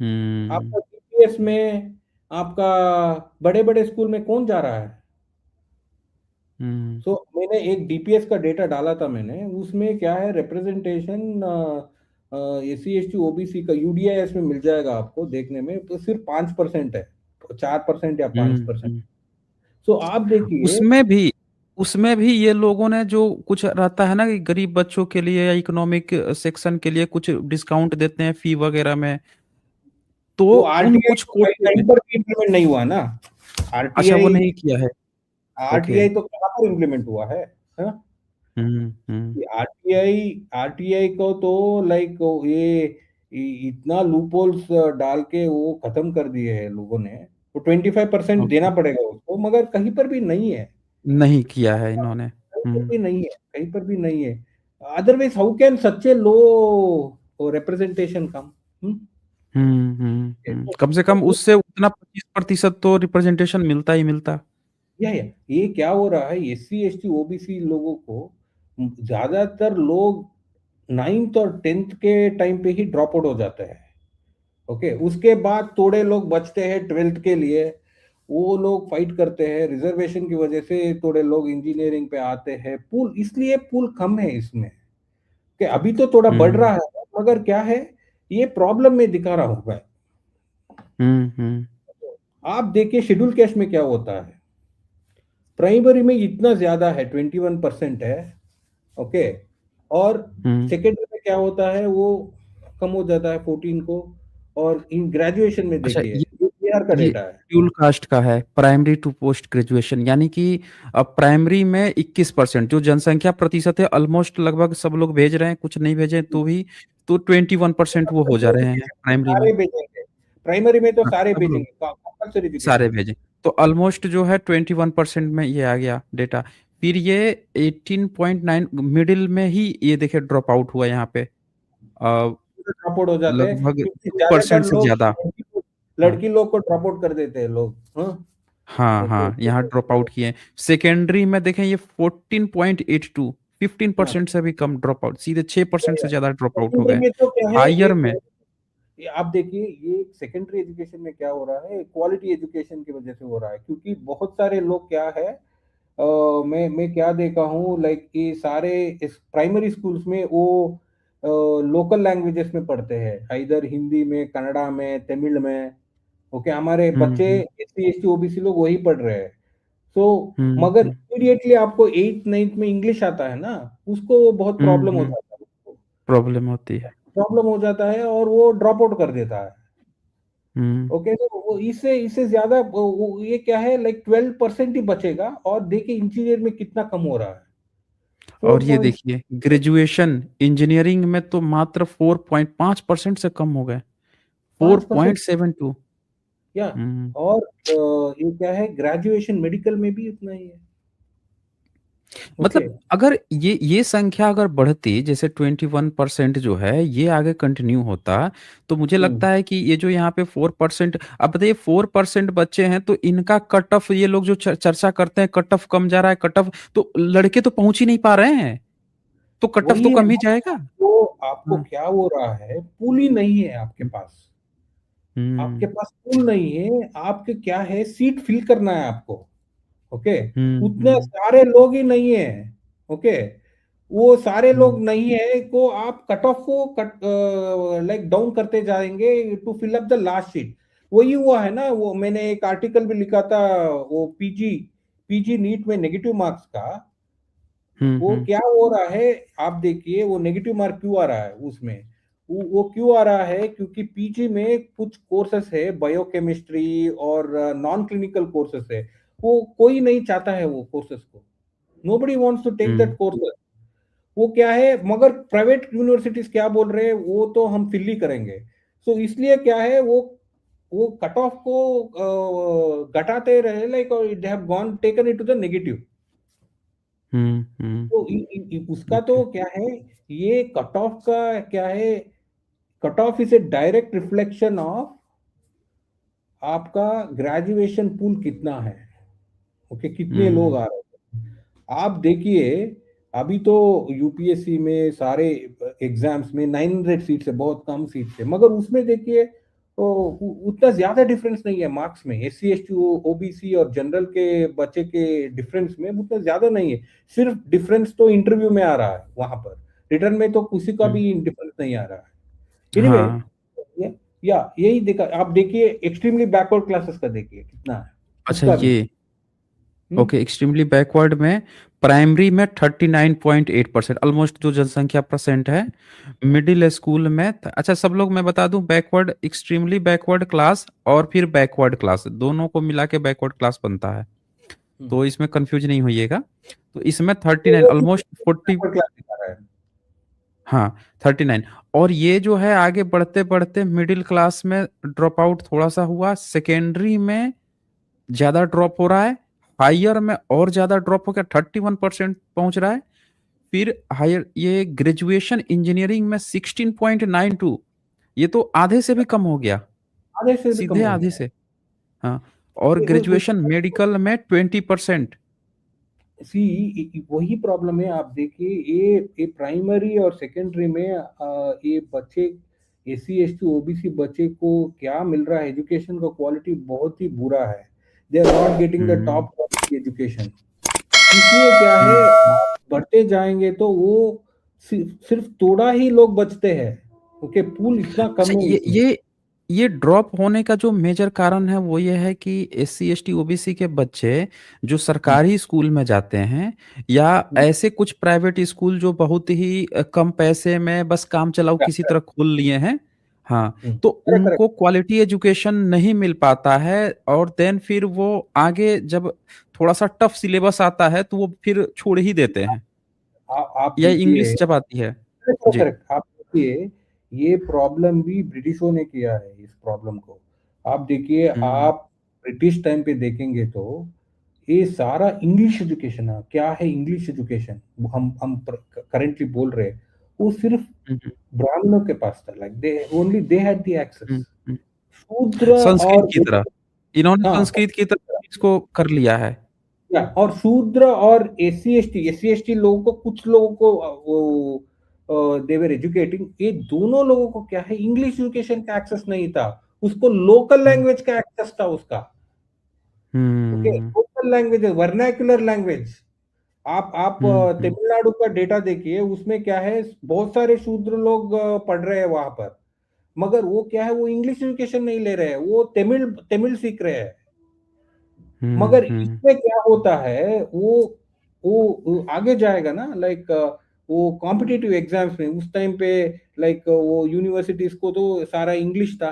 हुँ, आपका डीपीएस में, आपका बड़े बड़े स्कूल में कौन जा रहा है? हुँ, सो मैंने एक डीपीएस का डेटा डाला था मैंने, उसमें क्या है representation, S C S T OBC का यूडीआईएस में मिल जाएगा आपको देखने में, तो सिर्फ 5% है, 4% या पांच हुँ, परसेंट हुँ। सो आप देखिए। उसमें भी उसमें भी ये लोगों ने जो कुछ रहता है ना कि गरीब बच्चों के लिए या इकोनॉमिक सेक्शन के लिए कुछ डिस्काउंट देते हैं फी वगैरह में, तो वो उन आरटीआई कुछ तो कोटे में कहीं पर भी इम्प्लीमेंट नहीं हुआ ना। अच्छा वो आरटीआई नहीं किया है। ओके। आरटीआई तो कहाँ पर इम्प्लीमेंट हुआ है? हाँ? आरटीआई आरटीआई को तो लाइक ये इतना लूपहोल्स डाल के वो खत्म कर दिए हैं लोगों ने। तो 25% ओके, देना पड़ेगा उसको, मगर कहीं पर भी नहीं है। नहीं किया है इन्होंने। कहीं पर भी नहीं है, कहीं पर भी नहीं है। Otherwise how can such a low representation come? कम से कम उससे उतना 25% तो रिप्रेजेंटेशन मिलता ही मिलता। या ये क्या हो रहा है, एससी एसटी ओबीसी लोगों को ज्यादातर लोग 9th और 10th के टाइम पे ही ड्रॉप आउट हो जाते हैं। ओके, उसके बाद थोड़े लोग बचते हैं 12th के लिए, वो लोग फाइट करते हैं रिजर्वेशन की वजह से, थोड़े लोग इंजीनियरिंग पे आते हैं। पूल इसलिए पूल कम है इसमें, कि अभी तो थोड़ा बढ़ हम्म रहा है, मगर क्या है, ये प्रॉब्लम में दिखा रहा हूं मैं। हम्म। आप देखिए शेड्यूल कैस्ट में क्या होता है। प्राइमरी में इतना ज्यादा है, 21% है। ओके, और हम्म। सेकेंडरी में क्या होता है, वो कम हो जाता है 14 को। और इन ग्रेजुएशन में अच्छा, देखिए, ये बिहार का ये डेटा है। शेड्यूल कास्ट का है, प्राइमरी टू पोस्ट ग्रेजुएशन, यानी कि अब प्राइमरी में 21% जो जनसंख्या प्रतिशत है, ऑलमोस्ट लगभग सब लोग भेज रहे हैं, कुछ नहीं भेजे तो भी, तो 21% वो हो जा रहे हैं प्राइमरी में। सारे भेजेंगे, प्राइमरी में तो हाँ, सारे सब लोग भेजेंगे, कंपल्सरी सारे एजुकेशन में। भेजें, तो ऑलमोस्ट जो है 21% में ये आ गया डेटा। फिर ये 18.9 मिडिल में ही ये देखिए ड्रॉप आउट हुआ यहाँ पे, अ, ड्रॉप आउट हो जाते हैं लगभग क्योंकि टू ज्यादातर परसेंट से लोग ज्यादा। हाँ लड़की लोग को ड्रॉप आउट कर देते हैं लोग। हाँ, हाँ तो हाँ, यहाँ ड्रॉप आउट किए। सेकेंडरी में देखें ये 14.82, 15% से भी कम ड्रॉप आउट, सीधे 6% से ज्यादा ड्रॉप आउट हो सेकेंडरी गए। में तो क्या है, हायर में। ये आप देखिए, ये सेकेंडरी एजुकेशन में क्या हो रहा है, क्वालिटी एजुकेशन की वजह से हो रहा है, क्योंकि बहुत सारे लोग क्या है, मैं क्या देखा हूँ, लाइक ये सारे इस प्राइमरी स्कूल्स में वो लोकल लैंग्वेजेस में पढ़ते हैं, इधर हिंदी में, कन्नड़ा में, तमिल में। ओके, हमारे बच्चे हम्म एससी एसटी ओबीसी लोग वही पढ़ रहे हैं। तो मगर हम्म इमीडिएटली आपको 8th 9th में इंग्लिश आता है ना, उसको वो बहुत प्रॉब्लम हो हम्म। जाता है, उसको प्रॉब्लम होती है। प्रॉब्लम हो जाता है और वो ड्रॉप आउट कर देता है। हम्म। ओके, तो वो इससे इससे ज्यादा ये क्या है, लाइक 12% ही बचेगा, और देखिए इंजीनियर में कितना कम हो रहा है, फोर और ये पॉइंट देखिए ग्रेजुएशन इंजीनियरिंग में तो मात्र 4.5% से कम हो गए, फोर पांच पॉइंट परसेंट सेवन टू या हम्म। और ये क्या है, ग्रेजुएशन मेडिकल में भी उतना ही है। ओके। मतलब अगर ये संख्या अगर बढ़ती, जैसे 21% जो है ये आगे कंटिन्यू होता, तो मुझे हम्म। लगता है कि ये जो यहाँ पे 4%, अब बताइए 4% बच्चे हैं तो इनका कट ऑफ, ये लोग जो चर्चा करते हैं कट ऑफ कम जा रहा है, कट ऑफ, तो लड़के तो पहुंच ही नहीं पा रहे हैं, तो कट ऑफ तो वही है कम ही ना, जाएगा। आपको हाँ। क्या हो रहा है, पुल ही नहीं है आपके पास। आपके हम्म पास पुल नहीं है, आपके क्या है, सीट फिल करना है आपको। ओके, उतने हम्म। सारे लोग ही नहीं है। ओके, वो सारे लोग हम्म नहीं है, को आप कट ऑफ को कट लाइक डाउन करते जाएंगे to fill up the last seat. वही हुआ है ना, वो मैंने एक आर्टिकल भी लिखा था, वो पीजी पीजी नीट में नेगेटिव मार्क्स का। वो हम्म। क्या हो रहा है, आप देखिए वो नेगेटिव मार्क क्यों आ रहा है उसमें। वो क्यों आ रहा है, क्योंकि पीजी में कुछ कोर्सेस है, बायोकेमिस्ट्री और नॉन क्लिनिकल कोर्सेस है, वो कोई नहीं चाहता है वो कोर्सेस को। Nobody wants to take that hmm courses. वो क्या है, मगर प्राइवेट यूनिवर्सिटीज क्या बोल रहे हैं, वो तो हम फिल ही करेंगे। सो इसलिए क्या है, वो कट ऑफ को घटाते रहे, like they have gone taken it to the negative. Hmm. तो उसका ओके। तो क्या है, ये कट ऑफ का क्या है, cut off is a direct reflection of आपका ग्रेजुएशन पूल कितना है। ओके, कितने लोग हम्म आ रहे हैं। आप देखिए, अभी तो यूपीएससी में सारे एग्जाम्स में 900 सीट्स है, बहुत कम सीट्स है, मगर उसमें देखिए तो उतना ज्यादा डिफरेंस नहीं है मार्क्स में, S C S T OBC और जनरल के बच्चे के डिफरेंस में उतना ज्यादा नहीं है। सिर्फ डिफरेंस तो इंटरव्यू में आ रहा है, वहां पर रिटर्न में तो किसी का हम्म। भी डिफरेंस नहीं आ रहा है। एनीवे, हाँ। या यही देखा, आप देखिए एक्सट्रीमली बैकवर्ड क्लासेस का देखिए कितना है अच्छा, उसका भी। ये हम्म। ओके, एक्सट्रीमली बैकवर्ड में प्राइमरी में 39.8%, ऑलमोस्ट जो जनसंख्या परसेंट है। मिडिल स्कूल में अच्छा, सब लोग मैं बता दूं, बैकवर्ड, एक्सट्रीमली बैकवर्ड क्लास और फिर बैकवर्ड क्लास दोनों को मिला के बैकवर्ड क्लास बनता है। तो इसमें कंफ्यूज नहीं होइएगा। तो इसमें 39 ऑलमोस्ट 40। क्लास दिखा रहा है। हाँ, 39। और ये जो है आगे बढ़ते बढ़ते मिडिल क्लास में ड्रॉप आउट थोड़ा सा हुआ, सेकेंडरी में ज्यादा ड्रॉप हो रहा है, हायर में और ज्यादा ड्रॉप हो गया, 31% पहुंच रहा है। फिर हायर ये ग्रेजुएशन इंजीनियरिंग में 16.92, ये तो आधे से भी कम हो गया, आधे से भी कम सीधे हो आधे गया है। से। हाँ, और ग्रेजुएशन मेडिकल में 20%। सी वही प्रॉब्लम है। आप देखिए, ये प्राइमरी और सेकेंडरी में ये बच्चे एससी एसटी ओबीसी बच्चे को क्या मिल रहा है, एजुकेशन का क्वालिटी बहुत ही बुरा है। They are not getting the hmm top quality education. इसलिए क्या है, हम्म। आप बढ़ते जाएंगे तो वो सिर्फ थोड़ा ही लोग बचते हैं। ओके, पूल इतना अच्छा, कम है इसमें। ये ड्रॉप होने का जो मेजर कारण है वो ये है कि एससी एसटी ओबीसी के बच्चे जो हम्म, सरकारी स्कूल में जाते हैं, या हम्म, ऐसे कुछ प्राइवेट स्कूल जो बहुत ही कम पैसे में बस काम चलाओ किसी तरह खोल लिए हैं। हाँ, तो करेक्ट करेक्ट। उनको क्वालिटी एजुकेशन नहीं मिल पाता है, और देन फिर वो आगे जब थोड़ा सा टफ सिलेबस आता है तो वो फिर छोड़ ही देते हैं, आप या देखिए, इंग्लिश जब आती है। करेक्ट जी। करेक्ट। आप देखिए, ये प्रॉब्लम भी ब्रिटिशों ने किया है इस प्रॉब्लम को। आप देखिए, हम्म आप ब्रिटिश टाइम पे देखेंगे तो ये सारा इंग्लिश एजुकेशन है। क्या है इंग्लिश एजुकेशन, हम करेंटली बोल रहे हैं, वो सिर्फ हम्म ब्राह्मणों के पास था। Like they only they had the access. Hmm hmm. शूद्र संस्कृत और की तरह, इन्होंने हाँ, संस्कृत की तरह इसको कर लिया है। और शूद्र और एस सी एस टी लोगों को, कुछ लोगों को वो देवर एजुकेटिंग, ये दोनों लोगों को क्या है, इंग्लिश एजुकेशन का एक्सेस नहीं था। उसको लोकल हम्म लैंग्वेज का एक्सेस था उसका। ओके, हम्म लोकल लैंग्वेज, वर्नाक्युलर लैंग्वेज। आप हम्म तमिलनाडु का डेटा देखिए, उसमें क्या है, बहुत सारे शूद्र लोग पढ़ रहे हैं वहां पर। मगर वो क्या है, वो इंग्लिश एजुकेशन नहीं ले रहे हैं, वो तमिल तमिल सीख रहे हैं। मगर हम्म इसमें क्या होता है, वो आगे जाएगा ना, लाइक वो कॉम्पिटिटिव एग्जाम्स में उस टाइम पे, लाइक वो यूनिवर्सिटीज को तो सारा इंग्लिश था।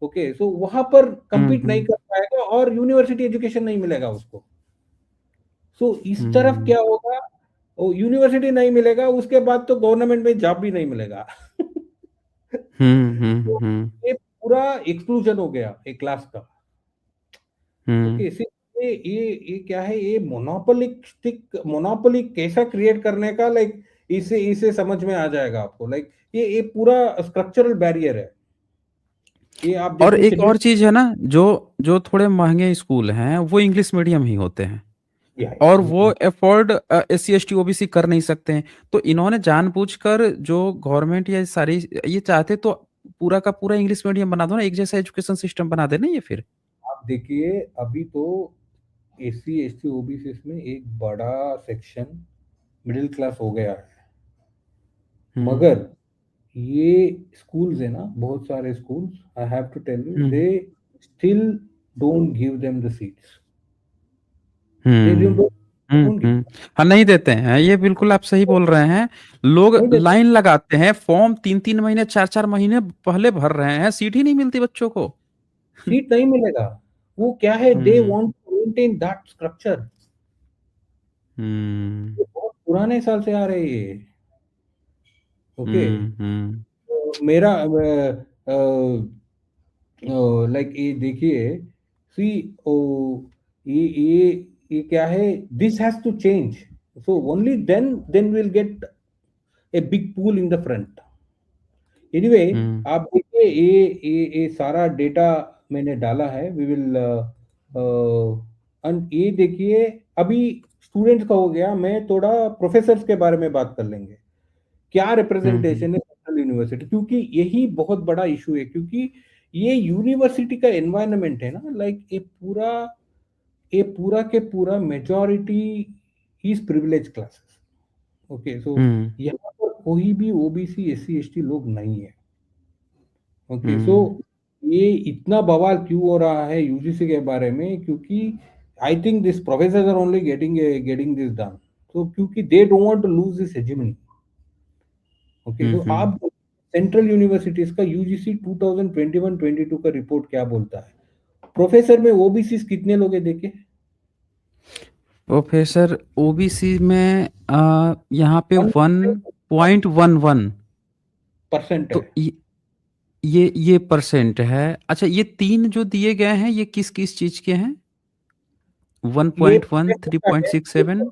ओके, सो वहां पर compete नहीं हम्म कर पाएगा और यूनिवर्सिटी एजुकेशन नहीं मिलेगा उसको। सो इस तरफ हम्म क्या होगा, वो यूनिवर्सिटी नहीं मिलेगा, उसके बाद तो गवर्नमेंट में जॉब भी नहीं मिलेगा। तो हम्म ये पूरा एक्सक्लूजन हो गया एक क्लास का। हम्म ओके, ये क्या है, ये मोनोपोली कैसा क्रिएट करने का, लाइक इसे इसे समझ में आ जाएगा आपको। लाइक ये पूरा स्ट्रक्चरल बैरियर है। ये आप और देखिए एक शेड्यूल। और चीज है ना, जो जो थोड़े महंगे स्कूल हैं वो इंग्लिश मीडियम ही होते हैं, या और वो afford S C S T OBC कर नहीं सकते हैं। तो इन्होंने जानबूझकर, जो गवर्नमेंट या सारी ये चाहते तो पूरा का पूरा इंग्लिश मीडियम बना दो ना, एक जैसा एजुकेशन सिस्टम बना देना ये फिर। आप देखिए, अभी तो S C S T OBC में एक बड़ा सेक्शन मिडिल क्लास हो गया है। हम्म मगर ये स्कूल्स है ना, बहुत सारे schools, I have to tell you, hmm they still don't give them the seats. They hmm don't give. हाँ, नहीं देते हैं, ये बिल्कुल आप सही बोल रहे हैं। लोग नहीं देते, लाइन लगाते हैं, फॉर्म 3 3 महीने 4 4 महीने पहले भर रहे हैं, सीट ही नहीं मिलती बच्चों को। सीट नहीं मिलेगा। वो क्या है, they hmm want to maintain that structure. Hmm ये बहुत पुराने साल से आ रहे हैं ये। ओके, हम्म तो मेरा लाइक ये देखिए, सी ओ ये क्या है, this has to change. So only then will get a big pool in the front. Anyway, hmm आप देखिए, ये सारा डेटा मैंने डाला है। वी विल ये देखिए, अभी स्टूडेंट्स का हो गया, मैं थोड़ा प्रोफेसर्स के बारे में बात कर लेंगे। क्या हम्म रिप्रेजेंटेशन है सेंट्रल यूनिवर्सिटी, क्योंकि यही बहुत बड़ा इशू है। क्योंकि ये यूनिवर्सिटी का एनवायरनमेंट है ना, लाइक ये पूरा के पूरा majority is privilege classes. Okay, so hmm यहाँ पर कोई भी OBC S C S T लोग नहीं है। ओके, सो हम्म ये इतना बवाल क्यों हो रहा है यूजीसी के बारे में, क्योंकि I think this professor are only getting this done. तो क्योंकि they don't want to lose this hegemony. Okay, तो हम्म आप सेंट्रल यूनिवर्सिटीज का यूजीसी 2021-22 का रिपोर्ट क्या बोलता है, प्रोफेसर में ओबीसी कितने लोग हैं देखे। प्रोफेसर ओबीसी में यहाँ पे 1.11। परसेंट है। तो ये परसेंट है। अच्छा, ये 3 जो दिए गए हैं ये किस-किस चीज़ के हैं? ये 1.1, प्रोफेसर का है, 3.67।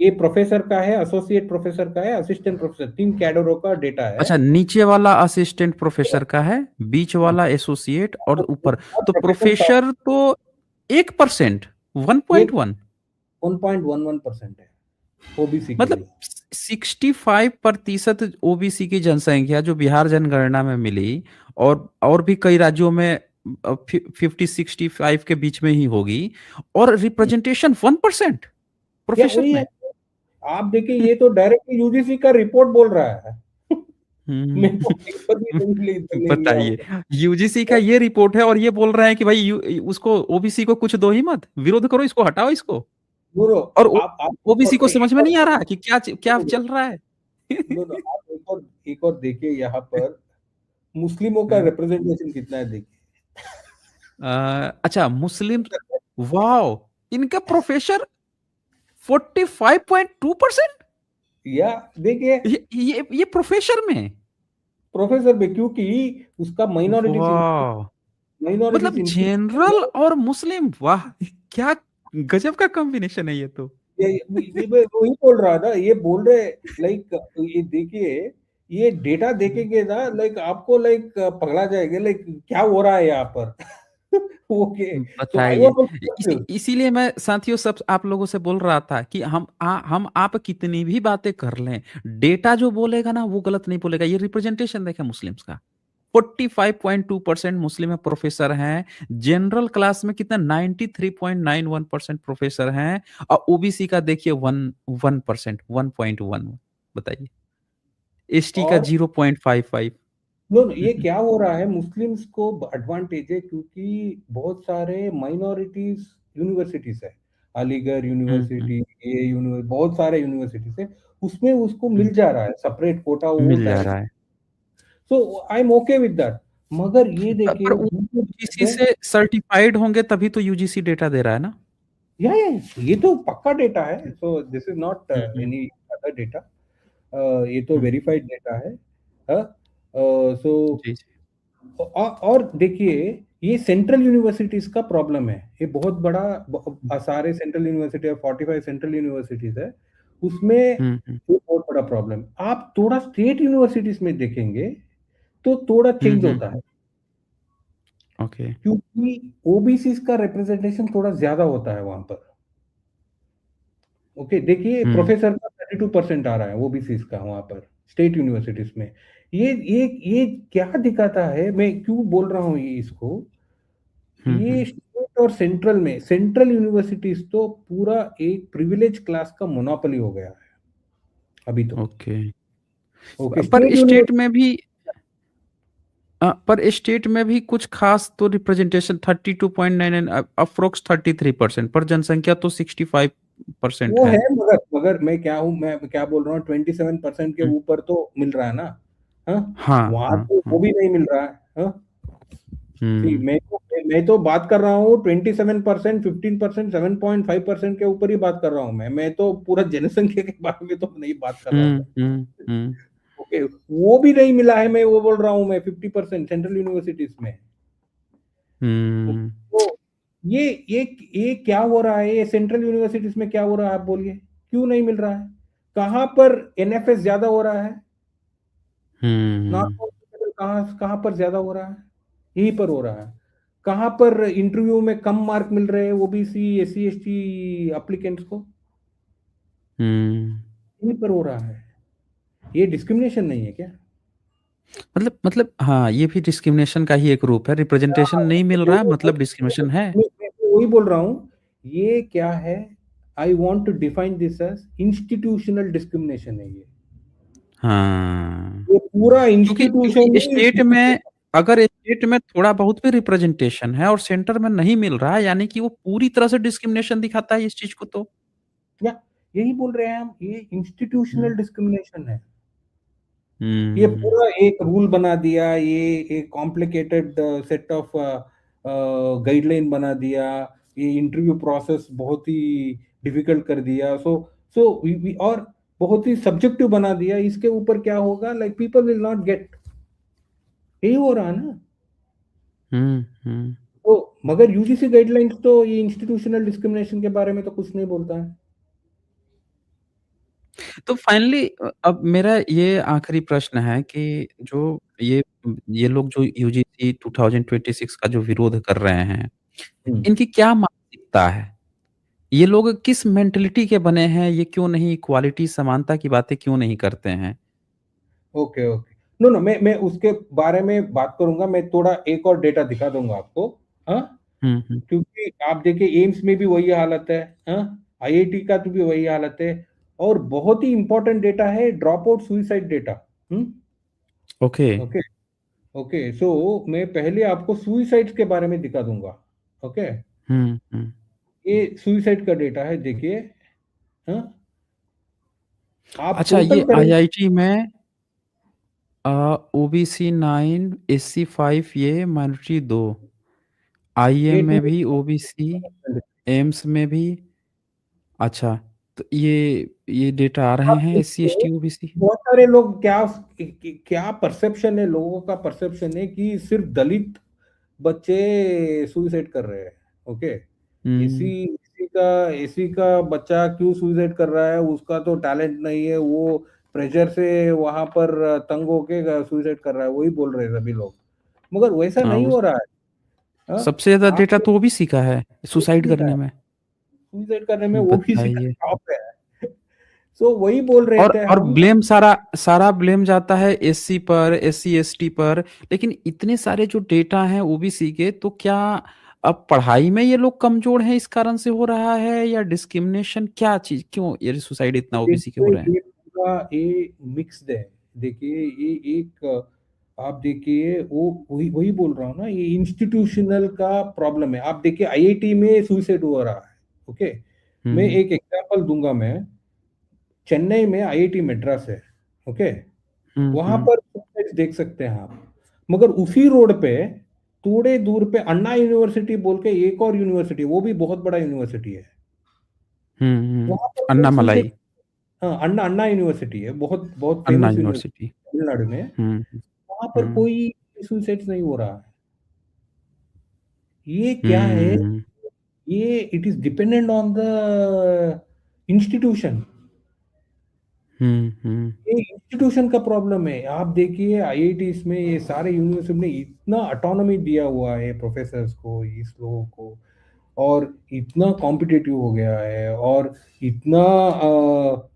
ये प्रोफेसर का है, एसोसिएट प्रोफेसर का है, असिस्टेंट प्रोफेसर, 3 कैडरों का डेटा है। अच्छा, नीचे वाला असिस्टेंट प्रोफेसर का है, बीच वाला एसोसिएट और ऊपर। और तो प्रोफेसर का प्रोफेसर तो 1%, ये 1.1। 1.11% है ओबीसी के मतलब लिए। 65% ओबीसी की जनसंख्या जो बिहार जनगणना में मिली, और भी कई राज्यों में 50-65 के बीच में ही होगी, और रिप्रेजेंटेशन 1% या प्रोफेसर वही है, में। आप देखिए ये तो डायरेक्टली यूजीसी का रिपोर्ट बोल रहा है। मेरे को पेपर भी हम्म। नहीं लिया बताइए, होगा। यूजीसी का ये रिपोर्ट है और ये बोल रहे हैं कि भाई उसको, ओबीसी को कुछ दो ही मत, विरोध करो, इसको हटाओ इसको। गुरु, और आप ओबीसी को समझ में नहीं आ रहा कि क्या सुनो, चल रहा है। आप एक और देखिए यहाँ पर मुस्लिमों का हाँ। रिप्रेजेंटेशन कितना है देखिए। अच्छा, मुस्लिम, वाओ, इनका प्रोफेसर 45.2%। या देखिए ये प्रोफेसर में। प्रोफेसर में, क्योंकि उसका वाह, माइनॉरिटीज मतलब इंक्लूड। जनरल और मुस्लिम, वाह, क्या गजब का कॉम्बिनेशन है ये तो। ये मैं वही बोल रहा था, ये बोल रहे लाइक, ये देखिए, ये डेटा देखेंगे ना, लाइक आपको लाइक पगला जाएंगे, लाइक क्या हो रहा है यहाँ पर। ओके, सो आई बताइए, वाज कंफ्यूज। इसीलिए मैं साथियों सब आप लोगों से बोल रहा था कि हम आप कितनी भी बातें कर लें, डेटा जो बोलेगा ना वो गलत नहीं बोलेगा। ये रिप्रेजेंटेशन देखें मुस्लिम्स का, 45.2% मुस्लिम है प्रोफेसर हैं। जनरल क्लास में कितना, 93.91% प्रोफेसर हैं। और ओबीसी का देखिए 1%, 1.1। बताइए, एसटी का और 0.55। नो नो, ये क्या हो रहा है, मुस्लिम्स को एडवांटेज है क्योंकि बहुत सारे माइनॉरिटीज यूनिवर्सिटीज है, अलीगढ़ यूनिवर्सिटी, ये यूनिवर्सिटी, बहुत सारे यूनिवर्सिटीज है, उसमें उसको मिल जा रहा है सेपरेट कोटा, वो मिल जा डायरेक्ट। रहा है। So I am okay with that. मगर ये पर देखिए वो दूसरे यूजीसी देश से सर्टिफाइड होंगे तभी तो यूजीसी डेटा दे रहा है ना। है, या ये तो पक्का डेटा है, so this is not hmm. Any other data. ये तो हम्म। वेरीफाइड डेटा है। सो जी जी। और देखिए, ये सेंट्रल यूनिवर्सिटीज का प्रॉब्लम है, ये बहुत बड़ा, सारे सेंट्रल यूनिवर्सिटी, 45 सेंट्रल यूनिवर्सिटीज है, उसमें हम्म। ये बहुत बड़ा प्रॉब्लम। आप थोड़ा स्टेट यूनिवर्सिटीज में देखेंगे तो थोड़ा चेंज होता है, ओके। क्योंकि ओबीसी का रिप्रेजेंटेशन थोड़ा ज्यादा होता है वहां पर। ओके, देखिए हम्म। प्रोफेसर का 32% आ रहा है ओबीसी का वहां पर स्टेट यूनिवर्सिटीज में। ये क्या दिखाता है, मैं क्यों बोल रहा हूँ ये इसको, ये हम्म। स्टेट और सेंट्रल में, सेंट्रल यूनिवर्सिटीज तो पूरा एक प्रिविलेज क्लास का मोनोपोली हो गया है अभी तो। ओके। ओके, पर स्टेट स्टेट यूनिवर्सिटी। में भी, पर स्टेट में भी कुछ खास तो रिप्रेजेंटेशन 32.99, अप्रोक्स 33%, पर जनसंख्या तो 65% वो है, है। मगर मैं क्या बोल रहा हूँ, 27% के हम्म। ऊपर तो मिल रहा है ना। हाँ, हाँ वहां हाँ तो वो हाँ। भी नहीं मिल रहा है। हाँ, See, हम्म। मैं तो बात कर रहा हूँ 27%, 15%, 7.5% के ऊपर ही बात कर रहा हूँ। मैं तो पूरा जनसंख्या के बारे में तो नहीं बात कर रहा था। हम्म। ओके, वो भी नहीं मिला है, मैं वो बोल रहा हूँ, मैं 50% सेंट्रल यूनिवर्सिटीज में। हम्म। तो ये ये ये क्या हो रहा है, ये सेंट्रल यूनिवर्सिटीज में क्या हो रहा है, आप बोलिए क्यों नहीं मिल रहा है? कहाँ पर एनएफएस ज्यादा हो रहा है? हम्म। नॉर्थ, कहाँ कहाँ पर ज्यादा हो रहा है? यहीं पर हो रहा है। कहाँ पर इंटरव्यू में कम मार्क मिल रहे हैं ओबीसी, एससी, एसटी एप्लीकेंट्स को? हम्म। यहीं पर हो रहा है। ये डिस्क्रिमिनेशन नहीं है क्या? मतलब हाँ, ये भी डिस्क्रिमिनेशन का ही एक रूप है। रिप्रेजेंटेशन हाँ, नहीं मिल रहा है, मतलब डिस्क्रिमिनेशन है। मैं वही बोल रहा हूँ, ये क्या है, I want to define this as institutional discrimination है हाँ, ये पूरा क्योंकि इंस्टीट्यूशन ही। स्टेट में, अगर स्टेट में थोड़ा बहुत भी रिप्रेजेंटेशन है और सेंटर में नहीं मिल रहा है, यानी कि वो पूरी तरह से डिस्क्रिमिनेशन दिखाता है इस चीज को तो। या यही बोल रहे हैं हम, ये हम्म। इंस्टीट्यूशनल डिस्क्रिमिनेशन है। ये हम्म। पूरा एक रूल बना दिया, ये एक कॉम्प्लिकेटेड सेट ऑफ गाइडलाइन बना दिया, ये इंटरव्यू प्रोसेस बहुत ही डिफिकल्ट कर दिया। सो और बहुत ही सब्जेक्टिव बना दिया। इसके ऊपर क्या होगा, like people will not gate, यही हो रहा है ना। हुँ। तो मगर यूजीसी गाइडलाइंस तो ये इंस्टीट्यूशनल डिस्क्रिमिनेशन के बारे में तो कुछ नहीं बोलता है। तो फाइनली अब मेरा ये आखिरी प्रश्न है कि जो ये लोग जो यूजीसी 2026 का जो विरोध कर रहे हैं, हम्म। इनकी क्या मानसिकता है? ये लोग किस मेंटालिटी के बने हैं? ये क्यों नहीं इक्वालिटी समानता की बातें क्यों नहीं करते हैं? Okay okay. नो नो, मैं उसके बारे में बात करूंगा। मैं थोड़ा एक और डेटा दिखा दूंगा आपको। हाँ, हुँ। क्योंकि आप देखिए एम्स में भी वही हालत है। हाँ, आईआईटी का तो भी वही हालत है। और बहुत ही इंपॉर्टेंट डेटा है drop out suicide data. Hmm. Okay. Okay okay. So मैं पहले आपको सुइसाइड्स के बारे में दिखा दूंगा। ओके। हुँ। ये सुइसाइड का डेटा है, देखिए। हाँ, आप अच्छा टोटल ये करेंगे। आईआईटी में ओबीसी 9, एससी 5 ये माइनॉरिटी 2, आईएम ये में भी ओबीसी, एम्स में भी अच्छा, तो ये डेटा आ रहे आप हैं एससी, देखिए, एसटी, ओबीसी? बहुत सारे लोग क्या क्या परसेप्शन है, लोगों का परसेप्शन है कि सिर्फ दलित बच्चे सुसाइड कर रहे हैं। ओके। एसी हुँ, एसी का बच्चा क्यों सुसाइड कर रहा है, उसका तो टैलेंट नहीं है, वो प्रेशर से वहां पर तंग होके सुसाइड कर रहा है, वही बोल रहे हैं सभी लोग। मगर वैसा हाँ, नहीं वो हो रहा है। हाँ? सबसे ज़्यादा आप डेटा तो ओबीसी का है, सुसाइड ओबीसी का है, करने में। सुसाइड करने में ओबीसी का बताइए। टॉप है। सो वही बोल रहे थे और हम। ब्लेम सारा सारा ब्लेम जाता है एससी पर, एससी, एसटी पर, लेकिन इतने सारे जो डेटा हैं ओबीसी के, तो क्या अब पढ़ाई में ये लोग कमज़ोर हैं इस कारण से हो रहा है या डिस्क्रिमिनेशन क्या चीज़ क्यों ये सुसाइड इतना ओबीसी के हो देखिए रहे हैं? ये पूरा ये मिक्स्ड है। देखिए ये एक आप देखिए वो वही वही बोल रहा हूँ ना, ये इंस्टीट्यूशनल का प्रॉब्लम है। आप देखिए आईआईटी में सुसाइड हो रहा है। ओके। मैं हुँ, एक एग्जांपल दूंगा। मैं चेन्नई में आईआईटी मद्रास है। ओके। वहां हुँ। पर सुसाइड देख सकते हैं आप। मगर उसी रोड पे थोड़े दूर पे अन्ना यूनिवर्सिटी बोल के एक और यूनिवर्सिटी, वो भी बहुत बड़ा यूनिवर्सिटी है। वहां पर कोई सुसाइड, अन्नामलाई, हाँ, अन्ना अन्ना यूनिवर्सिटी है, बहुत बहुत अन्ना फेमस यूनिवर्सिटी यूनिवर्सिटी। तमिलनाडु में। हुँ, वहां पर हुँ, कोई सुसाइड नहीं हो रहा है। ये क्या है, हुँ, ये it is dependent on the institution. Hmm. ये इंस्टीट्यूशन का प्रॉब्लम है। आप देखिए आईआईटी में ये सारे यूनिवर्सिटी ने इतना ऑटोनॉमी दिया हुआ है प्रोफेसर्स को, इस लोगों को, और इतना कॉम्पिटिटिव हो गया है, और इतना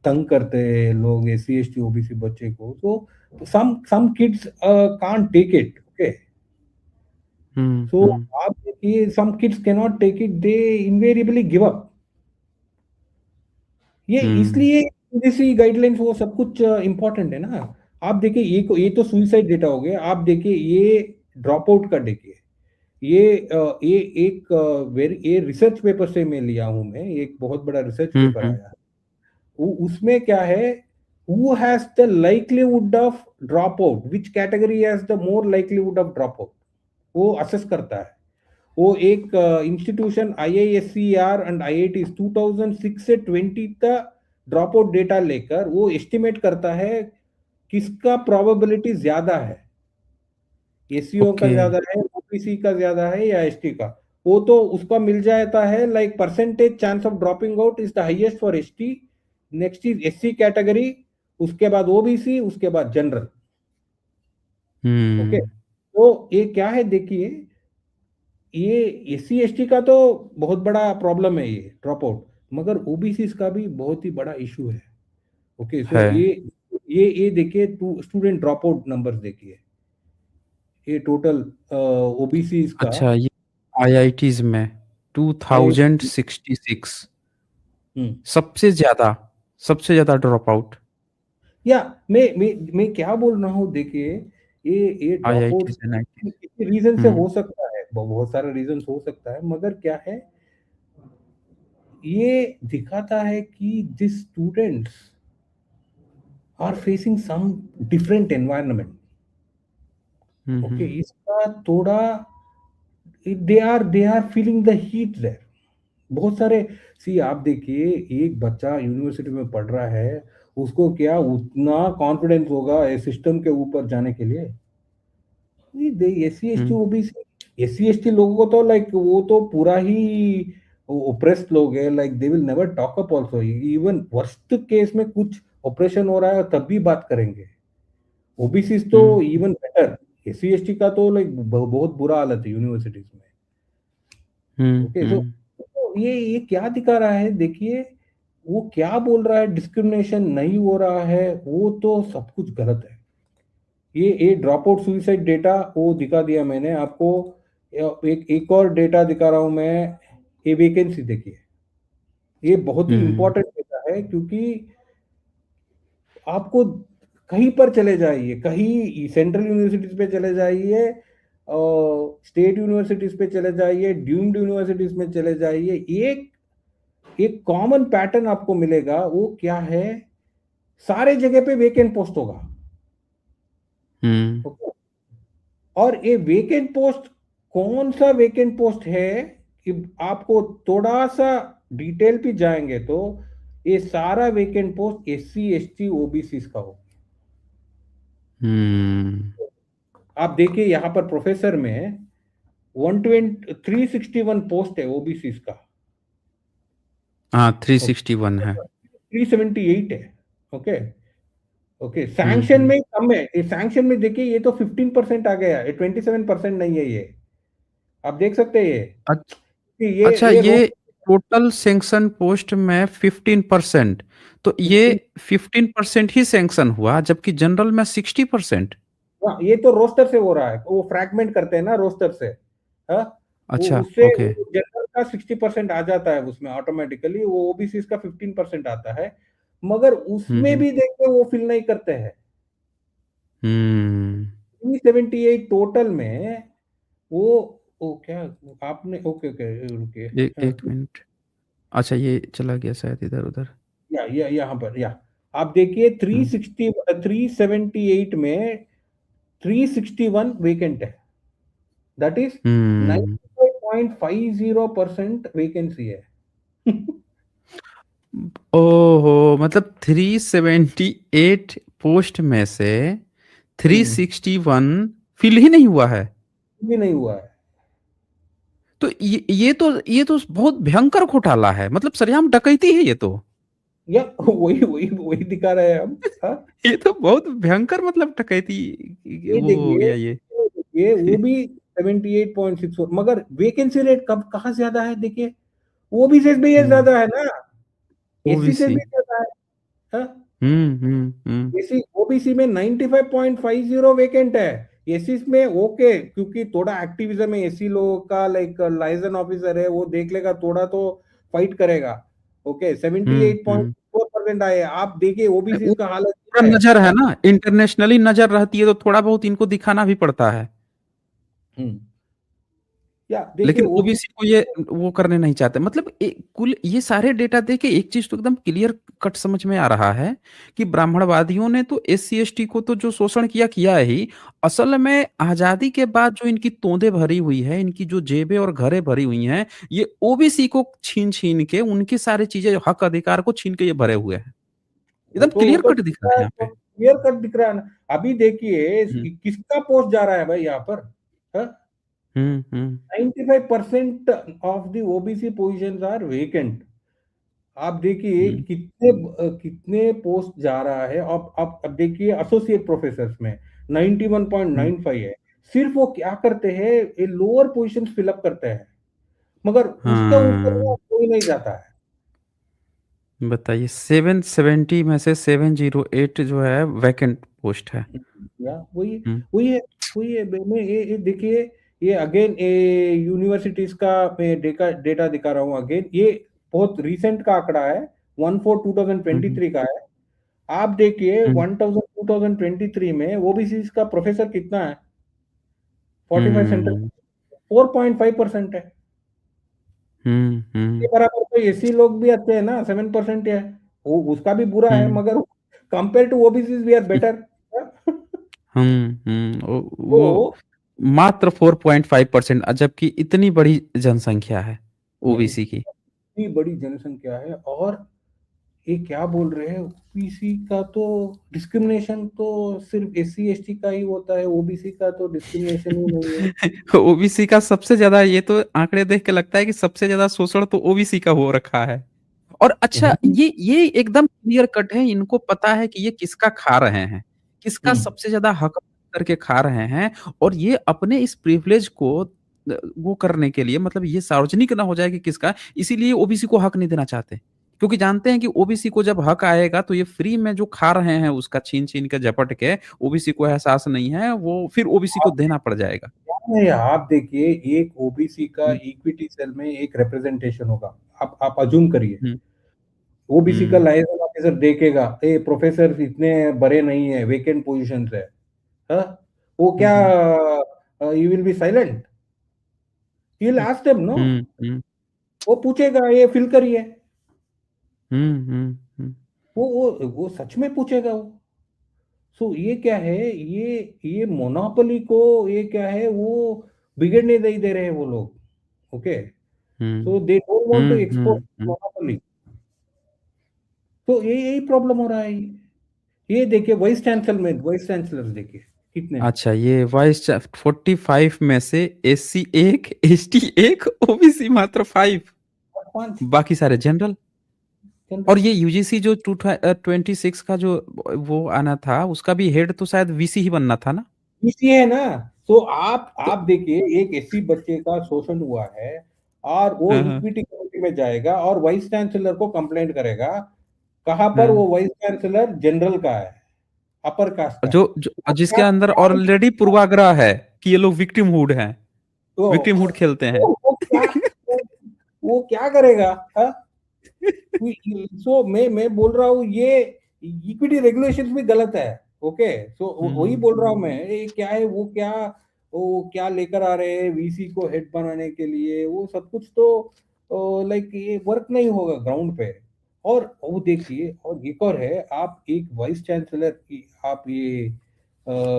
तंग करते हैं लोग S C S T OBC बच्चे को। तो some kids can't take it. Okay. So hmm, आप देखिए some kids can not take it, they invariably give up. ये हुँ, इसलिए यूजीसी गाइडलाइंस वो सब कुछ इंपॉर्टेंट है ना। आप देखिए ये तो सुइसाइड डेटा हो गया। आप देखिए ये ड्रॉप आउट का देखिए। ये एक वेरी ये रिसर्च पेपर से मैं लिया हूं। मैं एक बहुत बड़ा रिसर्च हुँ, पेपर हुँ, आया है। उसमें क्या है, who has the likelihood of drop out, which category has the more likelihood of drop out, वो असेस करता है। वो एक इंस्टीट्यूशन आईआईएससीआर एंड आईआईटी 2006 से 20 तक ड्रॉप आउट डेटा लेकर वो एस्टिमेट करता है किसका प्रोबेबिलिटी ज्यादा है, एससीओ का ओके। ज्यादा है, ओबीसी का ज्यादा है, या एसटी का। वो तो उसका मिल जाता है, like percentage chance of dropping out is the highest for ST, next is SC category, उसके बाद ओबीसी, उसके बाद जनरल। ओके। हुँ, तो ये क्या है देखिए, ये एससी एसटी का तो बहुत बड़ा प्रॉब्लम है ये ड्रॉप आउट, मगर ओबीसी का भी बहुत ही बड़ा इशू है। ओके। सो है। ये देखिए two student drop out numbers देखिए, ये टोटल ओबीसी का अच्छा ये आईआईटीज़ में आईआईटी। 2066 हम्म। सबसे ज़्यादा सबसे ज़्यादा ड्रॉप आउट या मैं क्या बोल रहा हूँ देखिए, ये drop out IITs NITs. Reason से हुँ, हो सकता है, बहुत सारे रीजन हो सकता है, मगर क्या है, ये दिखाता है कि this students are facing some different environment. Hmm, okay. Hmm, इसका थोड़ा they are feeling the heat there. बहुत सारे, सी आप देखिए, एक बच्चा यूनिवर्सिटी में पढ़ रहा है, उसको क्या उतना कॉन्फिडेंस होगा इस सिस्टम के ऊपर जाने के लिए? S C S T hmm, OBC, S C S T लोगों को तो लाइक वो तो पूरा ही ओप्रेस्ड लोग है, like they will never talk up also, even worst case में कुछ ऑपरेशन हो रहा है तब भी बात करेंगे। ओबीसी तो hmm, even better, S C S T का तो लाइक बहुत बुरा हालत है यूनिवर्सिटीज में। हुँ, ओके, सो हुँ, तो ये क्या दिखा रहा है देखिए, वो क्या बोल रहा है, डिस्क्रिमिनेशन नहीं हो रहा है, वो तो सब कुछ गलत है। ये ड्रॉप आउट सुसाइड डेटा वो दिखा दिया मैंने आपको। एक और डेटा दिखा रहा हूं मैं, ये वैकेंसी देखिए, ये बहुत ही हुँ, इंपॉर्टेंट डेटा है, क्योंकि आपको कहीं पर चले जाइए, कहीं सेंट्रल यूनिवर्सिटीज पे चले जाइए, स्टेट यूनिवर्सिटीज पे चले जाइए, डीम्ड यूनिवर्सिटीज में चले जाइए, एक एक कॉमन पैटर्न आपको मिलेगा, वो क्या है, सारे जगह पे वेकेंट पोस्ट होगा। हुँ, ओके, और ये वेकेंट पोस्ट कौन सा वेकेंट पोस्ट है, कि आपको थोड़ा सा डिटेल पे जाएंगे तो ये सारा vacant post S C S T OBC का हो। हुँ। आप देखिए यहाँ पर प्रोफेसर में 361 पोस्ट है ओबीसी का, हाँ, ओके, 361 है। 378 है। ओके, ओके, हुँ, सैंक्शन हुँ। में कम है, ये सैंक्शन में देखिए ये तो 15% आ गया, ये 27% नहीं है ये, आप देख सकते हैं ये, अच्छ कि अच्छा ये ये टोटल सैंक्शन पोस्ट में 15% तो ये 15, 15% ही सैंक्शन हुआ जबकि जनरल में 60%? हाँ, ये तो रोस्टर से हो रहा है, वो फ्रैगमेंट करते हैं ना रोस्टर से। हाँ, वो अच्छा, उससे ओके। जनरल का 60% आ जाता है उसमें ऑटोमेटिकली, वो ओबीसी का 15% आता है, मगर हुँ, उसमें हुँ। भी देखिए वो फिल नहीं करते हैं। हुँ। 378 टोटल में, वो वो क्या, आपने, ओके ओके, रुकिए, ए 1 मिनट। अच्छा ये चला गया शायद इधर-उधर। या यहाँ पर, या आप देखिए हुँ। 378 में 361 वेकेंट है, दैट इज हुँ। 95.50% वैकेंसी है। ओहो! मतलब 378 पोस्ट में से हम्म, 361 फिल ही नहीं हुआ है। भी नहीं हुआ है। तो ये तो बहुत भयंकर घोटाला है, मतलब सरेआम डकैती है ये तो। या वही वही वही दिखा रहे हैं हम। हाँ, ये तो बहुत भयंकर मतलब डकैती ये वो हो देखिए, गया ये। वो भी 78.64, मगर वैकेंसी रेट कब कहाँ ज्यादा है देखिए, ओबीसी से भी ये हुँ, ज्यादा है ना, एससी से ओबीसी। भी ज्यादा है। हाँ? हुँ, हुँ, हुँ, एसी ओबीसी में 95.50 वैकेंट है, एसी में ओके, क्योंकि थोड़ा एक्टिविज्म है, एसी लोगों का, लाइक लाइजन ऑफिसर है, वो देख लेगा, थोड़ा तो फाइट करेगा। ओके, हुँ, हुँ। 78.4% आए, आप देखिए ओबीसी का ऊपर हालत पूरा क्या है। नज़र है ना, इंटरनेशनली नज़र रहती है तो थोड़ा बहुत इनको दिखाना भी पड़ता है। हम्म, या देखिए लेकिन ओबीसी, ओबीसी को ये वो करने नहीं चाहते। मतलब कुल ये सारे डेटा देख के एक चीज़ तो एकदम क्लियर कट समझ में आ रहा है कि ब्राह्मणवादियों ने तो एससी-एसटी को तो जो शोषण किया, किया ही। असल में आज़ादी के बाद जो इनकी तोंदें भरी हुई है, इनकी जो जेबें और घरें भरी हुई हैं, ये ओबीसी को छीन-छीन के उनकी सारी चीज़ें, हक अधिकार को छीन के ये भरे हुए हैं। एकदम वो क्लियर तो कट दिख रहा है यहाँ पे। क्लियर कट दिख रहा है ना। अभी देखिए हुँ, किसका पोस्ट जा रहा है भाई यहाँ पर, हाँ? हुँ, हुँ, 95% of the OBC positions are vacant. आप देखिए हुँ, कितने पोस्ट जा रहा है। अब देखिए एसोसिएट प्रोफेसर में हुँ, 91.95 है। सिर्फ वो क्या करते हैं, ये लोअर पोजीशन फिलअप करते हैं, मगर उसका ऊपर वो हाँ। कोई नहीं जाता है। बताइए 770 में से 708 जो है वैकेंट पोस्ट है। या वही हुँ, वही है वही है मैं ये देखिए, ये अगेन ये यूनिवर्सिटीज का मैं डेटा दिखा रहा हूँ अगेन, ये बहुत रिसेंट का आंकड़ा है, 1/4 हुँ, हुँ, 2023 का है। आप देखिए हुँ, 2023 में ओबीसी का प्रोफेसर कितना है, 45 सेंटर, हुँ, 4.5% है। हुँ, इसके हुँ, बराबर तो एसी लोग भी अच्छे हैं ना, 7% है, वो उसका भी बुरा है, हुँ, मगर compare to OBC we are better. Hmm, hmm, वो तो मात्र 4.5% जबकि इतनी बड़ी जनसंख्या है नहीं, ओबीसी की। इतनी बड़ी जनसंख्या है और ये क्या बोल रहे हैं, ओबीसी का तो डिस्क्रिमिनेशन तो सिर्फ एससी एसटी का ही होता है, ओबीसी का तो डिस्क्रिमिनेशन ही नहीं है। ओबीसी का सबसे ज्यादा, ये तो आंकड़े देख के लगता है कि सबसे ज्यादा शोषण तो ओबीसी का हो रखा है। और अच्छा, वही। ये एकदम क्लियर कट है, इनको पता है कि ये किसका खा रहे हैं, किसका हम्म। सबसे ज्यादा हक करके खा रहे हैं। और ये अपने इस प्रिविलेज को वो करने के लिए, मतलब ये सार्वजनिक ना हो जाए कि किसका, इसीलिए ओबीसी को हक नहीं देना चाहते। क्योंकि जानते हैं कि ओबीसी को जब हक आएगा तो ये फ्री में जो खा रहे हैं उसका छीन-छीन के, झपट के, ओबीसी को एहसास नहीं है, वो फिर ओबीसी को आप देना पड़ जाएगा। नहीं, आप देखिए, एक ओबीसी का हुँ, इक्विटी सेल में एक रिप्रेजेंटेशन होगा। आप अज्यूम करिए, हुँ, ओबीसी का हुँ, लाइजन ऑफिसर देखेगा, ए प्रोफेसर इतने बड़े नहीं है, वेकेंट पोजीशंस है। हाँ? वो हुँ, क्या, hmm, you will be silent? He will hmm, ask them, no? Hmm, hmm, वो पूछेगा, ये फिल करिए। हुँ, हुँ, हुँ। वो सच में पूछेगा वो। सो ये क्या है, ये मोनोपोली को, ये क्या है, वो बिगड़ने नहीं दे रहे हैं वो लोग। Okay. Hmm. So they don't want to hmm, export hmm, hmm. Monopoly. तो ये यही प्रॉब्लम हो रहा है। ये देखिए, वाइस चांसलर देखिए कितने हैं। अच्छा, ये वाइस चा 45 में से एससी 1, एसटी 1, ओबीसी मात्र 5, और 5 बाकी सारे जनरल। और जनरल। ये यूजीसी जो 26 का जो वो आना था, उसका भी हेड तो शायद वीसी ही बनना था ना? इसलिए है ना। तो आप तो आप देखिए, एक एससी बच्चे का शोषण हुआ है और वो हाँ, हाँ। इक्विटी कमेटी में जाएगा और वाइस चांसलर को कंप्लेंट करेगा। कहाँ पर? हाँ। वो वाइस चांसलर जनरल का है, अपर कास्ट और का है। जो जो वो जिसके क्या अंदर क्या ऑलरेडी पूर्वाग्रह है कि ये लोग विक्टिमहुड हैं, तो विक्टिमहुड खेलते हैं। वो, वो क्या करेगा? हाँ? सो मैं बोल रहा हूँ, ये इक्विटी रेगुलेशंस भी गलत है। ओके। सो वही हुँ, बोल रहा हूँ मैं, ये क्या है, वो क्या लेकर आ रहे हैं वीसी को हेड बनाने के लिए, वो सब कुछ तो लाइक ये वर्क नहीं होगा ग्राउंड पे। और वो देखिए, और एक और है, आप एक वाइस चांसलर की, आप ये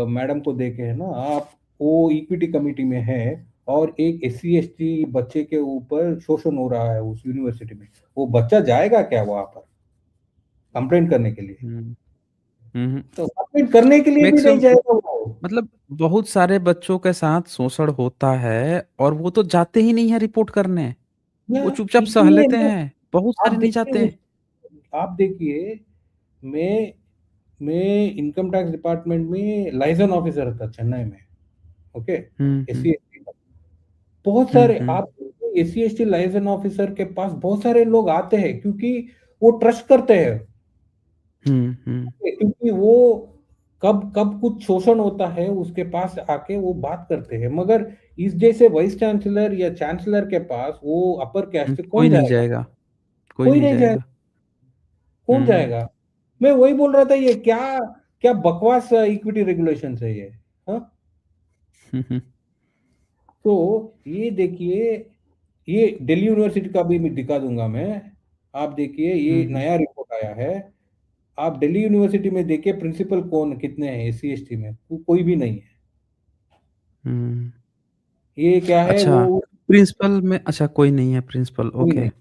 मैडम को देखे है ना आप, वो इक्विटी कमिटी में है और एक एससी एसटी बच्चे के ऊपर शोषण हो रहा है उस यूनिवर्सिटी में। वो बच्चा जाएगा क्या वहां पर कंप्लेंट करने के लिए? हुँ, हुँ, हुँ। तो कंप्लेंट करने के लिए भी नहीं मैक्सिमम, जाएगा वो। मतलब बहुत सारे बच्चों के साथ शोषण होता है और वो तो जाते ही नहीं है रिपोर्ट करने, या वो चुपचाप सह इसलिए लेते ना, हैं, बहुत आप सारे नहीं देखिए जाते हैं। आप देखिए, मैं मैं इनकम टैक्स डिपार्टमेंट में लाइजन ऑफिसर था चेन्नई में। ओके। हुँ, हुँ, एससी एसटी का बहुत हुँ, सारे, हुँ, आप एससी एसटी लाइजन ऑफिसर के पास बहुत सारे लोग आते हैं क्योंकि वो ट्रस्ट करते हैं। हुँ, हुँ, क्योंकि वो कब कब कुछ शोषण होता है उसके पास आके वो बात करते हैं। मगर इस जैसे वाइस चांसलर या चांसलर के पास वो अपर हुँ, कैस्ट से कोई कौन नहीं जाएगा? जाएगा, कोई कोई नहीं नहीं जाएगा। जाएगा। कौन हुँ, जाएगा? मैं वही बोल रहा था, ये क्या क्या बकवास इक्विटी रेगुलेशन है ये। हाँ? हुँ, हुँ, तो ये देखिए, ये दिल्ली यूनिवर्सिटी का भी मैं दिखा दूंगा मैं। आप देखिए, हुँ, ये हुँ, नया रिपोर्ट आया है। आप दिल्ली यूनिवर्सिटी में देखिए, प्रिंसिपल कौन कितने हैं एससी एसटी में, कोई भी नहीं है। हुँ। ये क्या है अच्छा, वो, प्रिंसिपल में अच्छा कोई नहीं है प्रिंसिपल, कोई ओके। नहीं।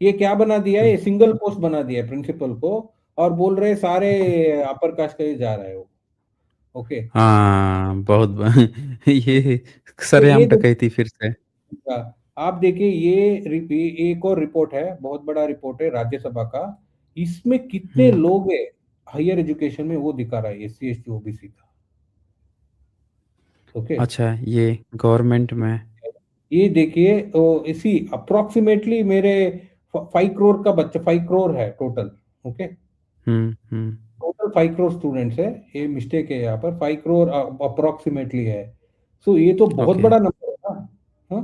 ये क्या बना दिया है, हुँ। ये सिंगल पोस्ट बना दिया है प्रिंसिपल को। और बोल रहे सारे अपर कास्ट का ही जा रहा है वो। ओके। हाँ, बहुत ये तो ये सरेआम डकैती फिर से। आप देखिए, ये एक और रिपोर्ट है, बहुत बड़ा रिपोर्ट है राज्यसभा का। इसमें कितने हुँ, लोग है हायर एजुकेशन में, वो दिखा रहा है एससी एसटी ओबीसी का। ओके। अच्छा ये गवर्नमेंट में। ये देखिए, इसी अप्रोक्सीमेटली मेरे 5 करोड़ का बच्चा, 5 करोड़ है टोटल। ओके। हुँ, हुँ, टोटल 5 करोड़ स्टूडेंट्स है। ये मिस्टेक है, यहाँ पर 5 करोड़ अप्रोक्सीमेटली है। सो ये तो बहुत ओके। बड़ा नंबर है ना। हाँ?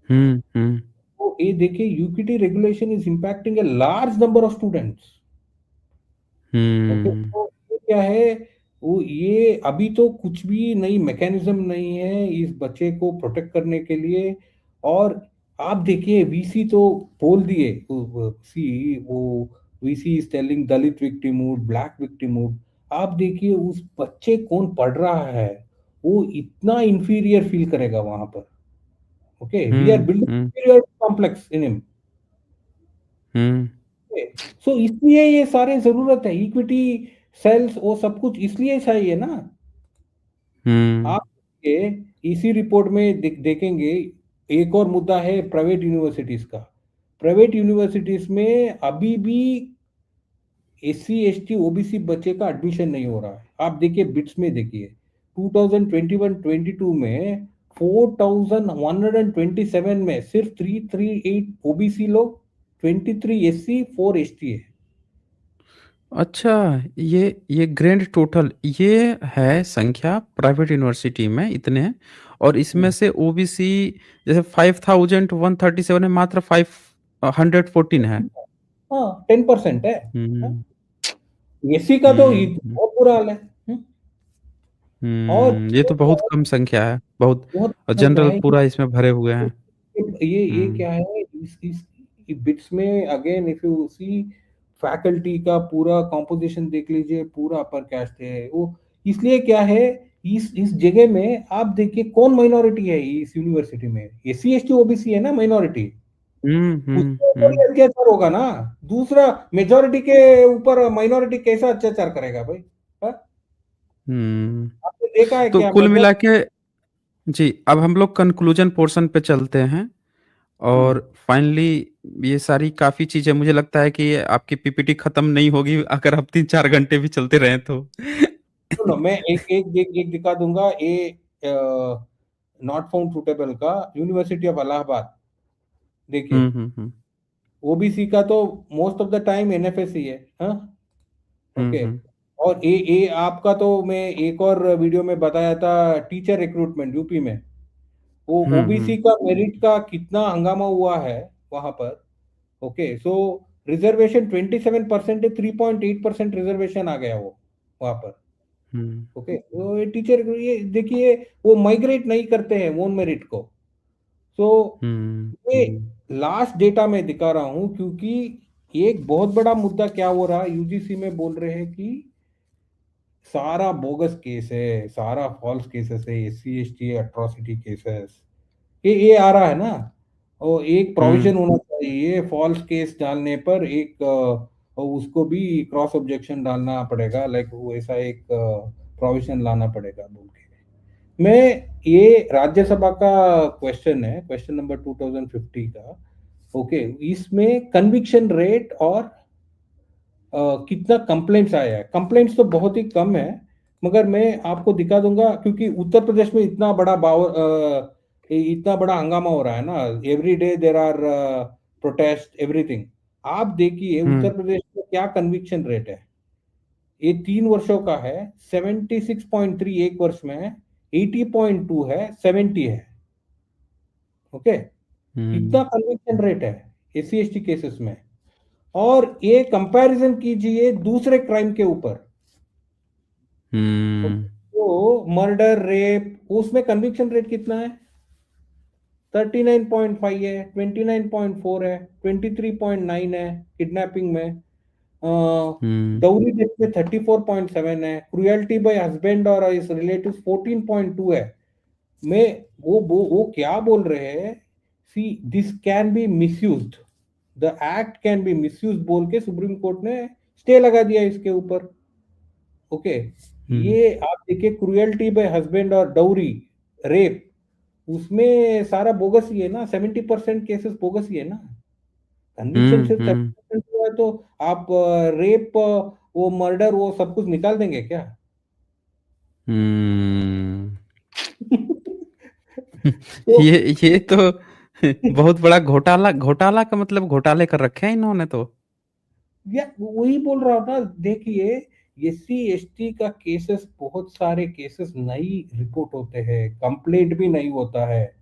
हुँ, हुँ, तो ये देखिए, UPT regulation is impacting a large number of students. Okay. Hmm, तो ये क्या है, वो ये अभी तो कुछ भी नई मैकेनिज्म नहीं है इस बच्चे को प्रोटेक्ट करने के लिए। और आप देखिए, वीसी तो बोल दिए, सी वो VC is telling Dalit victimhood, black victimhood. आप देखिए उस बच्चे कौन पढ़ रहा है, वो इतना इंफीरियर फील करेगा वहां पर। Okay. We are hmm, building hmm, inferior complex in him. Hmm, so इसलिए ये सारे ज़रूरत है, इक्विटी, सेल्स वो सब कुछ इसलिए चाहिए ना। हुँ। आप देखिए, इसी रिपोर्ट में देखेंगे, एक और मुद्दा है प्राइवेट यूनिवर्सिटीज़ का। प्राइवेट यूनिवर्सिटीज़ में अभी भी एससी, एसटी, ओबीसी बच्चे का एडमिशन नहीं हो रहा है। आप देखिए बिट्स में देखिए, 2021-22 में 4127 में सिर्फ 338 ओबीसी लोग, 23 एससी, 4 एसटी है। अच्छा, ये ग्रैंड टोटल ये है संख्या प्राइवेट यूनिवर्सिटी में इतने हैं और इसमें हुँ, से ओबीसी जैसे 5137 में मात्र 514 है। हाँ, 10% है। हाँ, हुँ, एससी का तो हुँ, हुँ, बहुत बुरा हाल है। हुँ, और ये तो बहुत कम संख्या है, बहुत बहुत संख्या जनरल है। पूरा इसमें भरे हुए हैं। ये हुँ, क्या है, इस बिट्स में again if you see faculty का पूरा कंपोजिशन देख लीजिए, पूरा अपर कास्ट है वो। इसलिए क्या है, इस जगह में आप देखिए कौन माइनॉरिटी है इस यूनिवर्सिटी में, एससी, एसटी, ओबीसी है ना माइनॉरिटी। हुँ, हुँ, उसके ऊपर हुँ, ही अत्याचार होगा ना। दूसरा, मेजॉरिटी के ऊपर माइनॉरिटी कैसा अत्याचार करेगा भाई? हाँ? हुँ। आपने देखा है तो क्या कुल मिला मेजॉरिटी? के जी, अब हम लोग कन्क्लूज़न पोर्शन पे चलते हैं और फाइनली ये सारी काफ़ी चीज़ें मुझे लगता है कि आपकी पीपीटी खत्म नहीं होगी अगर आप 3-4 घंटे भी चलते रहें तो। सुनो, मैं एक दिखा दूंगा ये, नॉट फाउंड सुटेबल का, यूनिवर्सिटी ऑफ इलाहाबाद। देखिए, हुँ, हुँ, हुँ। ओबीसी का तो most of the time NFS ही है। हाँ, हुँ, ओके। हुँ। और ये आपका तो मैं एक और वीडियो में बताया था, टीचर रिक्रूटमेंट यूपी में, वो हुँ, ओबीसी हुँ। का मेरिट का कितना हंगामा हुआ है वहां पर। ओके, सो रिजर्वेशन 27% है, 3.8% रिजर्वेशन आ गया वो वहां पर। हुँ, ओके, तो ये टीचर, ये देखिए, वो माइग्रेट नहीं करते हैं ओन मेरिट को। सो हुँ, ये लास्ट डेटा मैं दिखा रहा हूं, क्योंकि एक बहुत बड़ा मुद्दा क्या हो रहा है, यूजीसी में बोल रहे हैं कि सारा बोगस केस है, सारा फॉल्स केसेस है, एससी, एसटी, अट्रॉसिटी केसेस, ये आ रहा है ना। और एक हुँ, प्रोविजन होना चाहिए फॉल्स केस डालने पर, एक उसको भी क्रॉस ऑब्जेक्शन डालना पड़ेगा, लाइक वो ऐसा एक प्रोविजन लाना पड़ेगा बोल के। मैं, ये राज्यसभा का क्वेश्चन है, क्वेश्चन नंबर 2050 का। ओके, इसमें कन्विक्शन रेट और कितना कंप्लेंट्स आया है। कंप्लेंट्स तो बहुत ही कम है, मगर मैं आपको दिखा दूंगा, क्योंकि उत्तर प्रदेश में इतना बड़ा इतना बड़ा हंगामा हो रहा है ना, every day there are protest everything. आप देखिए हुँ, उत्तर प्रदेश में क्या कन्विक्शन रेट है। ये 3 वर्षों का है, 76.3, एक वर्ष में है, 80.2 है, 70 है। ओके, हुँ, इतना कन्विक्शन रेट है एससी एसटी केसेस में। और ये कंपैरिजन कीजिए दूसरे क्राइम के ऊपर। हुँ, तो मर्डर, रेप, उसमें कन्विक्शन रेट कितना है? 39.5 है, 29.4 है, 23.9 है किडनैपिंग में। हुँ, डाउरी डेथ में 34.7 है, क्रुएल्टी बाय हस्बैंड और इस रिलेटिव 14.2 है। मैं, वो क्या बोल रहे हैं, see this can be misused, the act can be misused बोल के सुप्रीम कोर्ट ने स्टे लगा दिया इसके ऊपर। ओके, हुँ, ये आप देखिए, क्रुएल्टी बाय हस्बैंड और डाउरी, रेप, उसमें सारा बोगस ही है ना, 70% केसेस बोगस ही है ना। कन्विक्शन हुँ, सिर्फ हुँ, 30% हुआ है, तो आप रेप, वो मर्डर, वो सब कुछ निकाल देंगे क्या? हुँ। तो ये तो बहुत बड़ा घोटाला घोटाला का मतलब घोटाले कर रखे हैं इन्होंने तो। या वही बोल रहा हूँ ना, देखिए, एससी एसटी का केसेस, बहुत सारे केसेस नहीं रिपोर्ट होते हैं, कंप्लेंट भी नहीं होता है।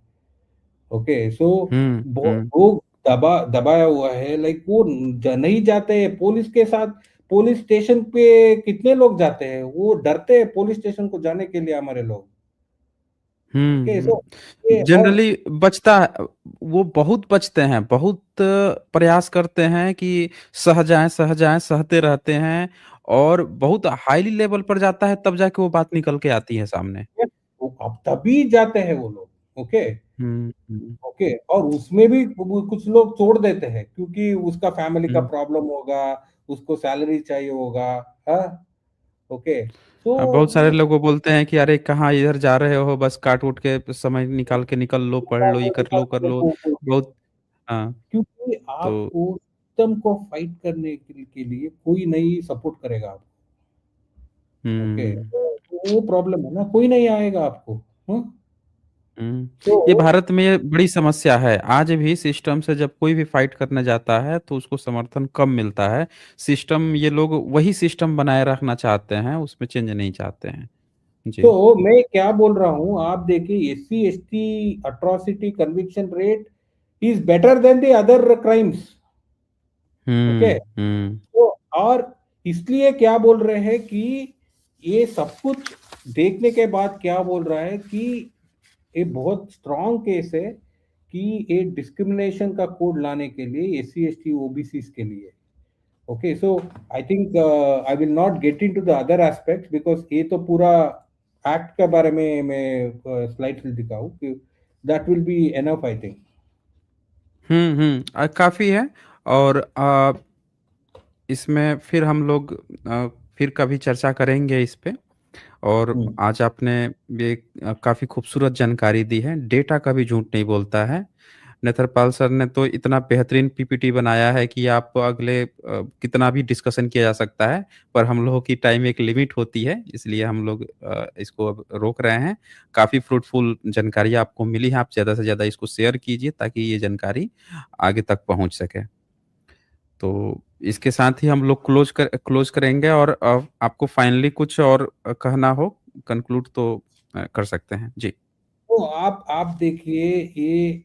ओके, सो हुँ, हुँ, वो दबाया हुआ है, लाइक वो नहीं जाते हैं पुलिस के साथ। पुलिस स्टेशन पे कितने लोग जाते हैं, वो डरते हैं पुलिस स्टेशन को जाने के लिए हमारे लोग। हुँ, ओके, हुँ। सो ये और जनरली बचता है वो बहुत बचते हैं, बहुत प्रयास करते हैं कि सह जाएँ, सहते रहते हैं और बहुत हाईली लेवल पर जाता है तब जाके वो बात निकल के आती है सामने। अब तभी जाते हैं वो लोग। ओके, हुँ। ओके, और उसमें भी कुछ लोग छोड़ देते हैं क्योंकि उसका फैमिली का हुँ। प्रॉब्लम होगा, उसको सैलरी चाहिए होगा, हाँ, ओके। हाँ, बहुत सारे तो लोग वो बोलते हैं कि अरे कहाँ इधर जा रहे हो, बस काट-वूट के समय निकाल के निकल लो, पढ़ लो, ये कर लो। बहुत हाँ, क्योंकि तो आपको सिस्टम को फाइट करने के लिए कोई नहीं सपोर्ट करेगा आपको, ओके। हुँ, तो वो प्रॉब्लम है ना, कोई नहीं आएगा आपको, हाँ? हुँ। तो ये भारत में ये बड़ी समस्या है। आज भी सिस्टम से जब कोई भी फाइट करने जाता है, तो उसको समर्थन कम मिलता है। सिस्टम ये लोग वही सिस्टम बनाए रखना चाहते हैं, उसमें चेंज नहीं चाहते हैं। जी। तो मैं क्या बोल रहा हूँ, आप देखिए SC ST atrocity conviction rate is better than the other crimes, okay. Hmm, hmm, तो और इसलिए क्या बोल रहे हैं कि ये सब कुछ देखने के बाद क्या बोल रहा है कि ये बहुत स्ट्रांग केस है कि ये डिस्क्रिमिनेशन का कोड लाने के लिए S C S T OBC के लिए, okay. So I think I will not get into the other aspect because ये तो पूरा एक्ट के बारे में मैं स्लाइड दिखाऊँ कि that will be enough I think. काफ़ी है और इसमें फिर हम लोग फिर कभी चर्चा करेंगे इस पे और आज आपने ये काफ़ी खूबसूरत जानकारी दी है। डेटा कभी झूठ नहीं बोलता है। नेत्रपाल सर ने तो इतना बेहतरीन पीपीटी बनाया है कि आप अगले कितना भी डिस्कशन किया जा सकता है, पर हम लोगों की टाइम एक लिमिट होती है, इसलिए हम लोग इसको अब रोक रहे हैं। काफ़ी फ्रूटफुल जानकारी आपको मिली है, आप ज़्यादा से ज़्यादा इसको शेयर कीजिए ताकि ये जानकारी आगे तक पहुँच सके। तो इसके साथ ही हम लोग क्लोज़ करेंगे और आपको फाइनली कुछ और कहना हो, कंक्लूड तो कर सकते हैं। जी। तो आप देखिए ये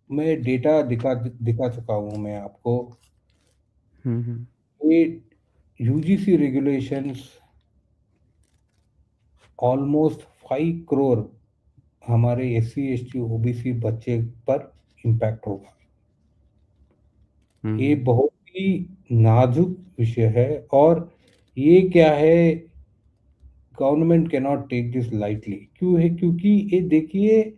मैं डेटा दिखा दिखा चुका हूँ मैं आपको। हुँ, हुँ। ये यूजीसी रेगुलेशंस ऑलमोस्ट 5 करोड़ हमारे एससी एसटी ओबीसी बच्चे पर इम्पैक्ट होगा। हुँ, ये हुँ। बहुत ही नाजुक विषय है और ये क्या है, government can not take this lightly. क्यों है? क्योंकि ये देखिए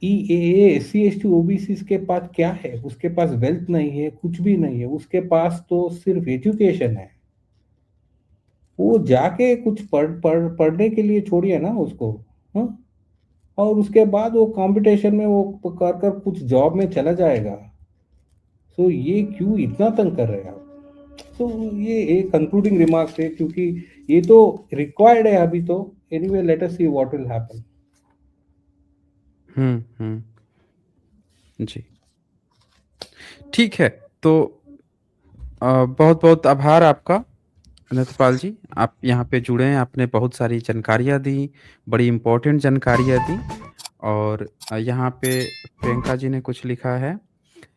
ये S C S T OBC के पास क्या है, उसके पास वेल्थ नहीं है, कुछ भी नहीं है, उसके पास तो सिर्फ एजुकेशन है। वो जाके कुछ पढ़ने के लिए छोड़िए ना उसको, हाँ? और उसके बाद वो कंपटीशन में वो कर कर कुछ जॉब में चला जाएगा। तो ये क्यों इतना तंग कर रहे हैं आप? तो ये एक कंक्लूडिंग रिमार्क्स है क्योंकि ये तो रिक्वायर्ड है अभी तो। Anyway let us see what will happen. Hmm, hmm. जी। ठीक है, तो बहुत-बहुत आभार आपका नतपाल जी। आप यहाँ पे जुड़े हैं, आपने बहुत सारी जानकारियाँ दी, बड़ी इम्पोर्टेंट जानकारियाँ दी और यहाँ पे प्रियंका जी ने कुछ लिखा है,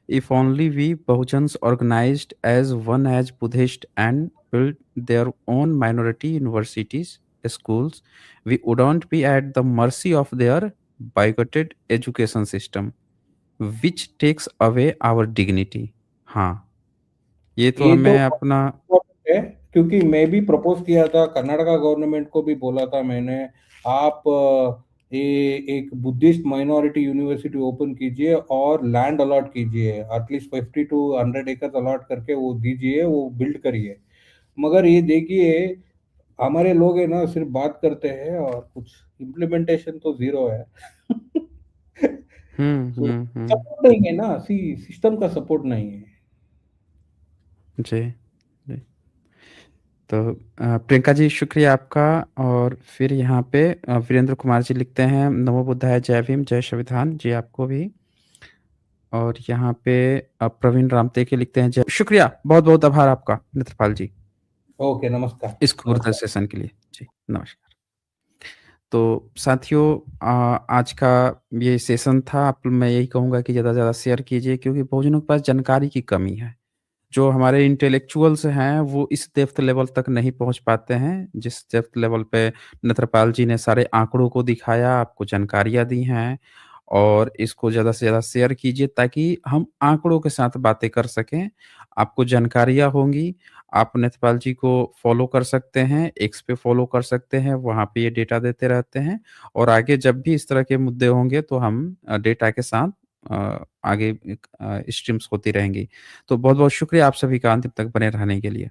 if only we Bahujans organised as one as Buddhist and built their own minority universities, schools, we wouldn't be at the mercy of their bigoted education system, which takes away our dignity। हाँ, ये तो ये तो हमें अपना है क्योंकि मैं भी प्रपोज किया था, कर्नाटका गवर्नमेंट को भी बोला था मैंने, आप ये एक बुद्धिस्ट माइनॉरिटी यूनिवर्सिटी ओपन कीजिए और लैंड अलॉट कीजिए, एटलीस्ट 50 to 100 एकड़ अलॉट करके वो दीजिए, वो बिल्ड करिए। मगर ये देखिए हमारे लोग है ना सिर्फ बात करते हैं और कुछ इम्प्लीमेंटेशन तो जीरो है। हुँ, सो हुँ, हुँ। सपोर्ट नहीं है ना, सी सिस्टम का सपोर्ट नहीं है। जी, जी। तो प्रियंका जी शुक्रिया आपका और फिर यहाँ पे वीरेंद्र कुमार जी लिखते हैं नमो बुद्धाय जय भीम जय संविधान जी आपको भी और यहाँ पे प्रवीण रामतेके लिखते हैं जय शुक्रिया बहुत-बहुत आभार आपका नेत्रपाल जी ओके, नमस्कार। इस खूबसूरत नमस्कार। सेशन के लिए। जी, नमस्कार। तो साथियों आज का ये सेशन था आप मैं यही कहूँगा कि ज़्यादा से ज़्यादा शेयर कीजिए क्योंकि बहुजनों के पास जानकारी की कमी है। जो हमारे इंटेलेक्चुअल्स हैं, वो इस डेप्थ लेवल तक नहीं पहुँच पाते हैं, जिस डेप्थ लेवल पे नेत्रपाल जी ने सारे आँकड़ों को दिखाया, आपको जानकारियाँ दी हैं और इसको ज़्यादा से ज़्यादा शेयर कीजिए ताकि हम आँकड़ों के साथ बातें कर सकें। आपको जानकारियाँ होंगी, आप नेतपाल जी को फ़ॉलो कर सकते हैं, एक्स पे फ़ॉलो कर सकते हैं, वहाँ पे ये डेटा देते रहते हैं और आगे जब भी इस तरह के मुद्दे होंगे तो हम डेटा के साथ आगे स्ट्रीम्स होती रहेंगी। तो बहुत-बहुत शुक्रिया आप सभी का अंत तक बने रहने के लिए।